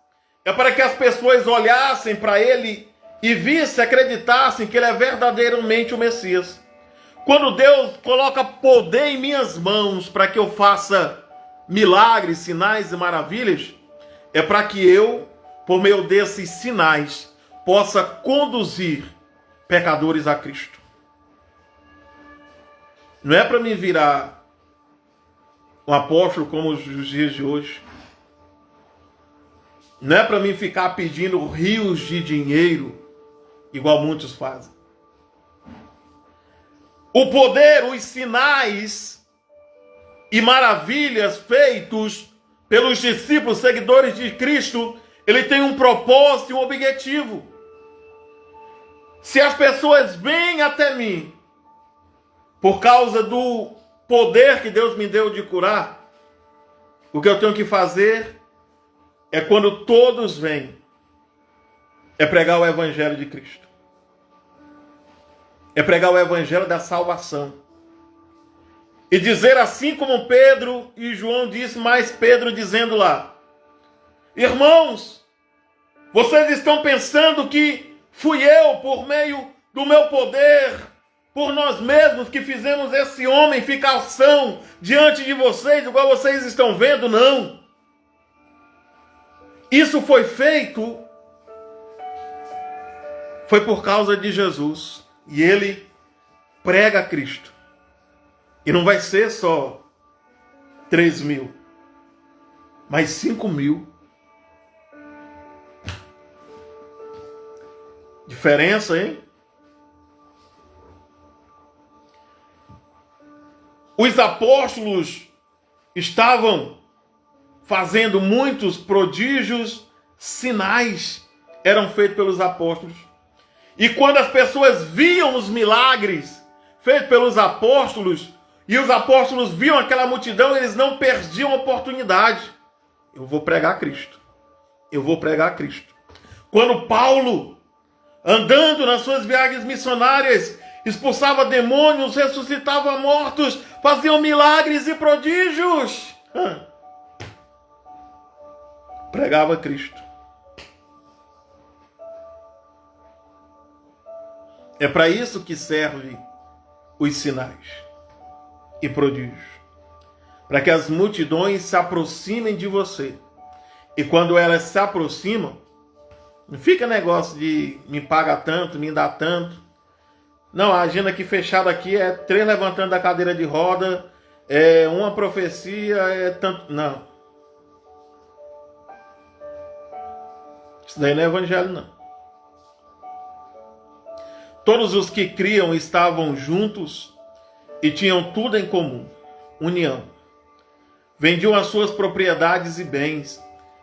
S1: é para que as pessoas olhassem para ele e vissem, acreditassem que ele é verdadeiramente o Messias. Quando Deus coloca poder em minhas mãos para que eu faça milagres, sinais e maravilhas, é para que eu, por meio desses sinais, possa conduzir pecadores a Cristo. Não é para me virar um apóstolo como os dias de hoje. Não é para mim ficar pedindo rios de dinheiro, igual muitos fazem. O poder, os sinais e maravilhas feitos pelos discípulos, seguidores de Cristo, ele tem um propósito e um objetivo. Se as pessoas vêm até mim por causa do poder que Deus me deu de curar, o que eu tenho que fazer é, quando todos vêm, é pregar o Evangelho de Cristo. É pregar o Evangelho da salvação. E dizer assim como Pedro e João disse, mas Pedro dizendo lá: irmãos, vocês estão pensando que fui eu, por meio do meu poder, por nós mesmos, que fizemos esse homem ficar são diante de vocês, igual vocês estão vendo? Não. Isso foi feito, foi por causa de Jesus. E ele prega Cristo. E não vai ser só 3.000, mas 5.000. Diferença, hein? Os apóstolos estavam fazendo muitos prodígios, sinais eram feitos pelos apóstolos. E quando as pessoas viam os milagres feitos pelos apóstolos, e os apóstolos viam aquela multidão, eles não perdiam a oportunidade. Eu vou pregar Cristo. Eu vou pregar Cristo. Quando Paulo, andando nas suas viagens missionárias, expulsava demônios, ressuscitava mortos, faziam milagres e prodígios, pregava Cristo. É para isso que servem os sinais e prodígios. Para que as multidões se aproximem de você. E quando elas se aproximam, não fica negócio de me paga tanto, me dá tanto. Não, a agenda aqui fechada aqui é 3 levantando da cadeira de roda, é uma profecia, é tanto... Não. Isso daí não é evangelho, não. Todos os que criam estavam juntos e tinham tudo em comum. União. Vendiam as suas propriedades e bens,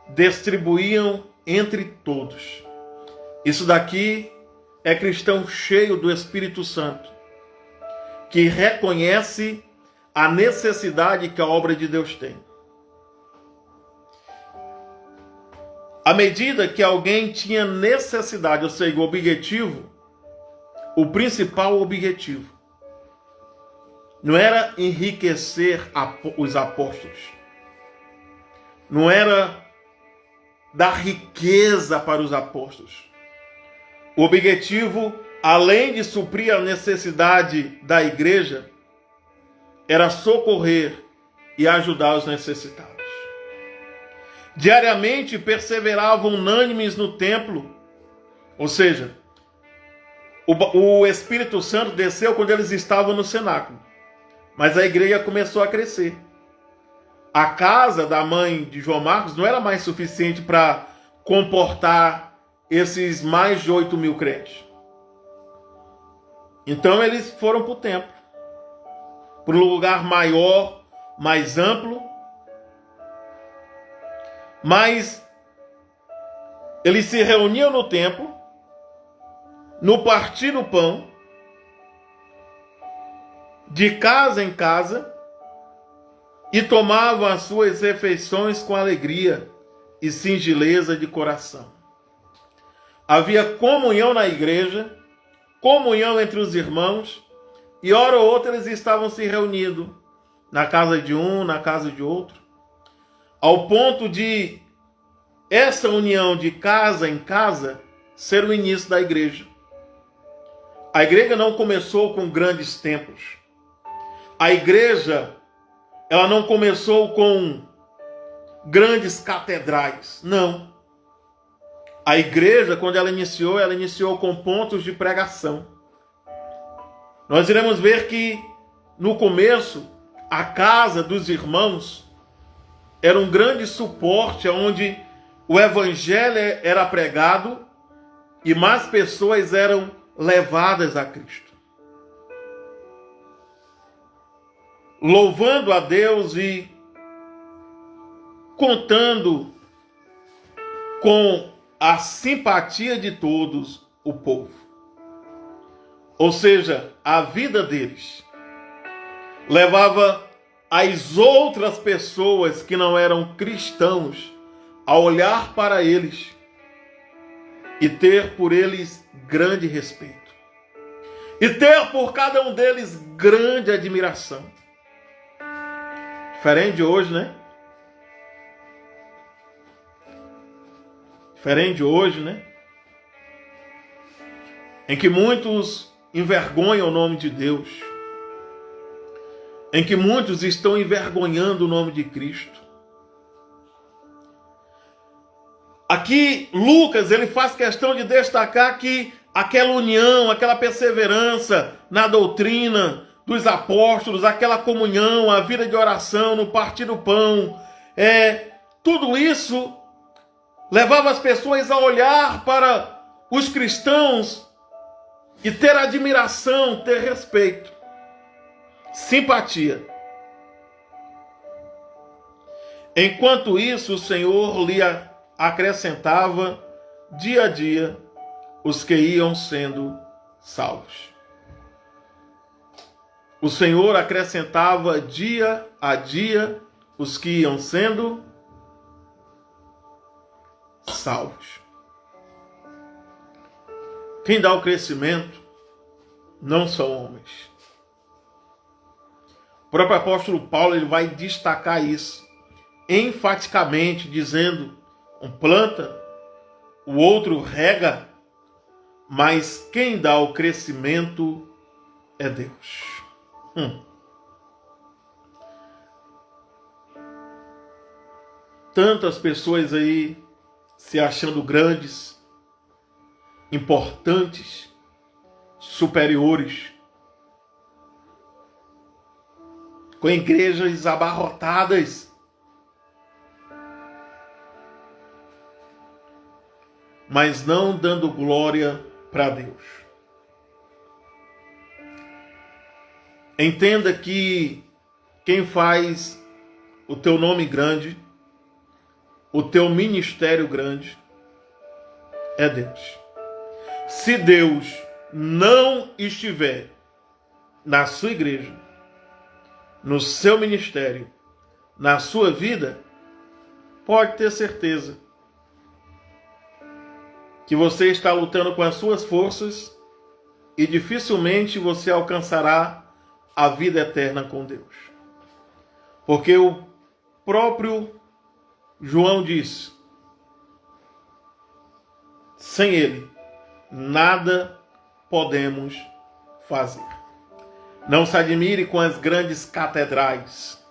S1: distribuíam entre todos. Isso daqui é cristão cheio do Espírito Santo, que reconhece a necessidade que a obra de Deus tem. À medida que alguém tinha necessidade, ou seja, o objetivo, o principal objetivo, não era enriquecer os apóstolos, não era dar riqueza para os apóstolos. O objetivo, além de suprir a necessidade da igreja, era socorrer e ajudar os necessitados. Diariamente perseveravam unânimes no templo, ou seja, o Espírito Santo desceu quando eles estavam no cenáculo, mas a igreja começou a crescer. A casa da mãe de João Marcos não era mais suficiente para comportar esses mais de 8.000 crentes. Então eles foram para o templo, para um lugar maior, mais amplo, mas eles se reuniam no templo, no partir do pão, de casa em casa, e tomavam as suas refeições com alegria e singeleza de coração. Havia comunhão na igreja, comunhão entre os irmãos, e hora ou outra eles estavam se reunindo na casa de um, na casa de outro, ao ponto de essa união de casa em casa ser o início da igreja. A igreja não começou com grandes templos. A igreja, ela não começou com grandes catedrais. Não. A igreja, quando ela iniciou com pontos de pregação. Nós iremos ver que, no começo, a casa dos irmãos era um grande suporte onde o evangelho era pregado e mais pessoas eram levadas a Cristo. Louvando a Deus e contando com a simpatia de todos o povo. Ou seja, a vida deles levava as outras pessoas que não eram cristãos a olhar para eles e ter por eles grande respeito. E ter por cada um deles grande admiração. Diferente de hoje, né? Diferente de hoje, né? Em que muitos envergonham o nome de Deus. Em que muitos estão envergonhando o nome de Cristo. Aqui, Lucas, ele faz questão de destacar que aquela união, aquela perseverança na doutrina dos apóstolos, aquela comunhão, a vida de oração, no partir do pão, tudo isso levava as pessoas a olhar para os cristãos e ter admiração, ter respeito, simpatia. Enquanto isso, o Senhor lhe acrescentava dia a dia os que iam sendo salvos. O Senhor acrescentava dia a dia os que iam sendo salvos. Quem dá o crescimento não são homens. O próprio apóstolo Paulo ele vai destacar isso enfaticamente, dizendo: um planta, o outro rega, mas quem dá o crescimento é Deus. Tantas pessoas aí se achando grandes, importantes, superiores, com igrejas abarrotadas, mas não dando glória para Deus. Entenda que quem faz o teu nome grande, o teu ministério grande, é Deus. Se Deus não estiver na sua igreja, no seu ministério, na sua vida, pode ter certeza que você está lutando com as suas forças e dificilmente você alcançará a vida eterna com Deus. Porque o próprio João disse: sem Ele, nada podemos fazer. Não se admire com as grandes catedrais.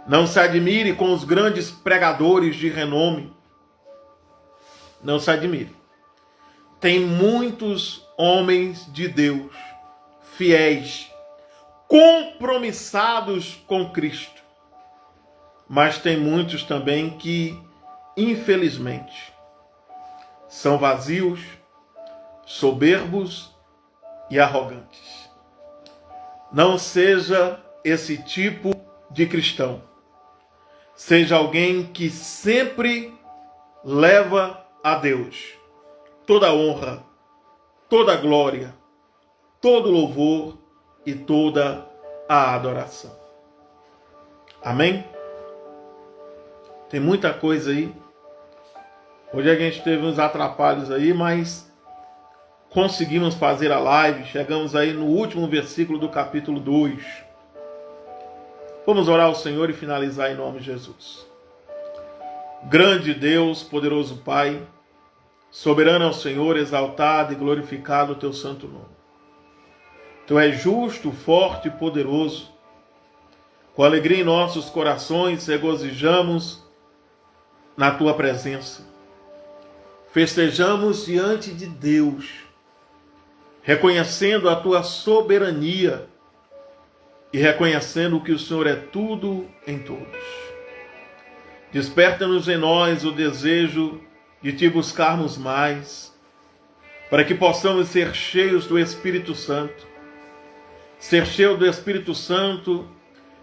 S1: Não se admire com os grandes pregadores de renome. Não se admire. Tem muitos homens de Deus, fiéis, compromissados com Cristo. Mas tem muitos também que, infelizmente, são vazios, soberbos e arrogantes. Não seja esse tipo de cristão. Seja alguém que sempre leva a Deus toda a honra, toda a glória, todo o louvor e toda a adoração. Amém? Tem muita coisa aí. Hoje a gente teve uns atrapalhos aí, mas conseguimos fazer a live. Chegamos aí no último versículo do capítulo 2. Vamos orar ao Senhor e finalizar em nome de Jesus. Grande Deus, poderoso Pai, soberano é o Senhor, exaltado e glorificado o teu santo nome. Tu és justo, forte e poderoso. Com alegria em nossos corações, regozijamos na tua presença. Festejamos diante de Deus, reconhecendo a tua soberania e reconhecendo que o Senhor é tudo em todos. Desperta-nos em nós o desejo de te buscarmos mais, para que possamos ser cheios do Espírito Santo. Ser cheio do Espírito Santo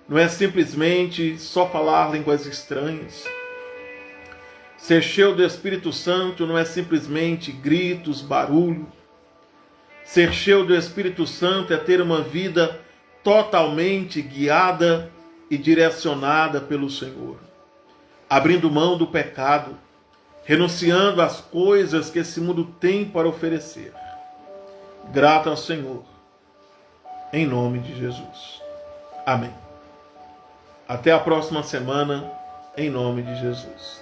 S1: não é simplesmente só falar línguas estranhas. Ser cheio do Espírito Santo não é simplesmente gritos, barulho. Ser cheio do Espírito Santo é ter uma vida totalmente guiada e direcionada pelo Senhor. Abrindo mão do pecado, renunciando às coisas que esse mundo tem para oferecer. Grato ao Senhor, em nome de Jesus. Amém. Até a próxima semana, em nome de Jesus.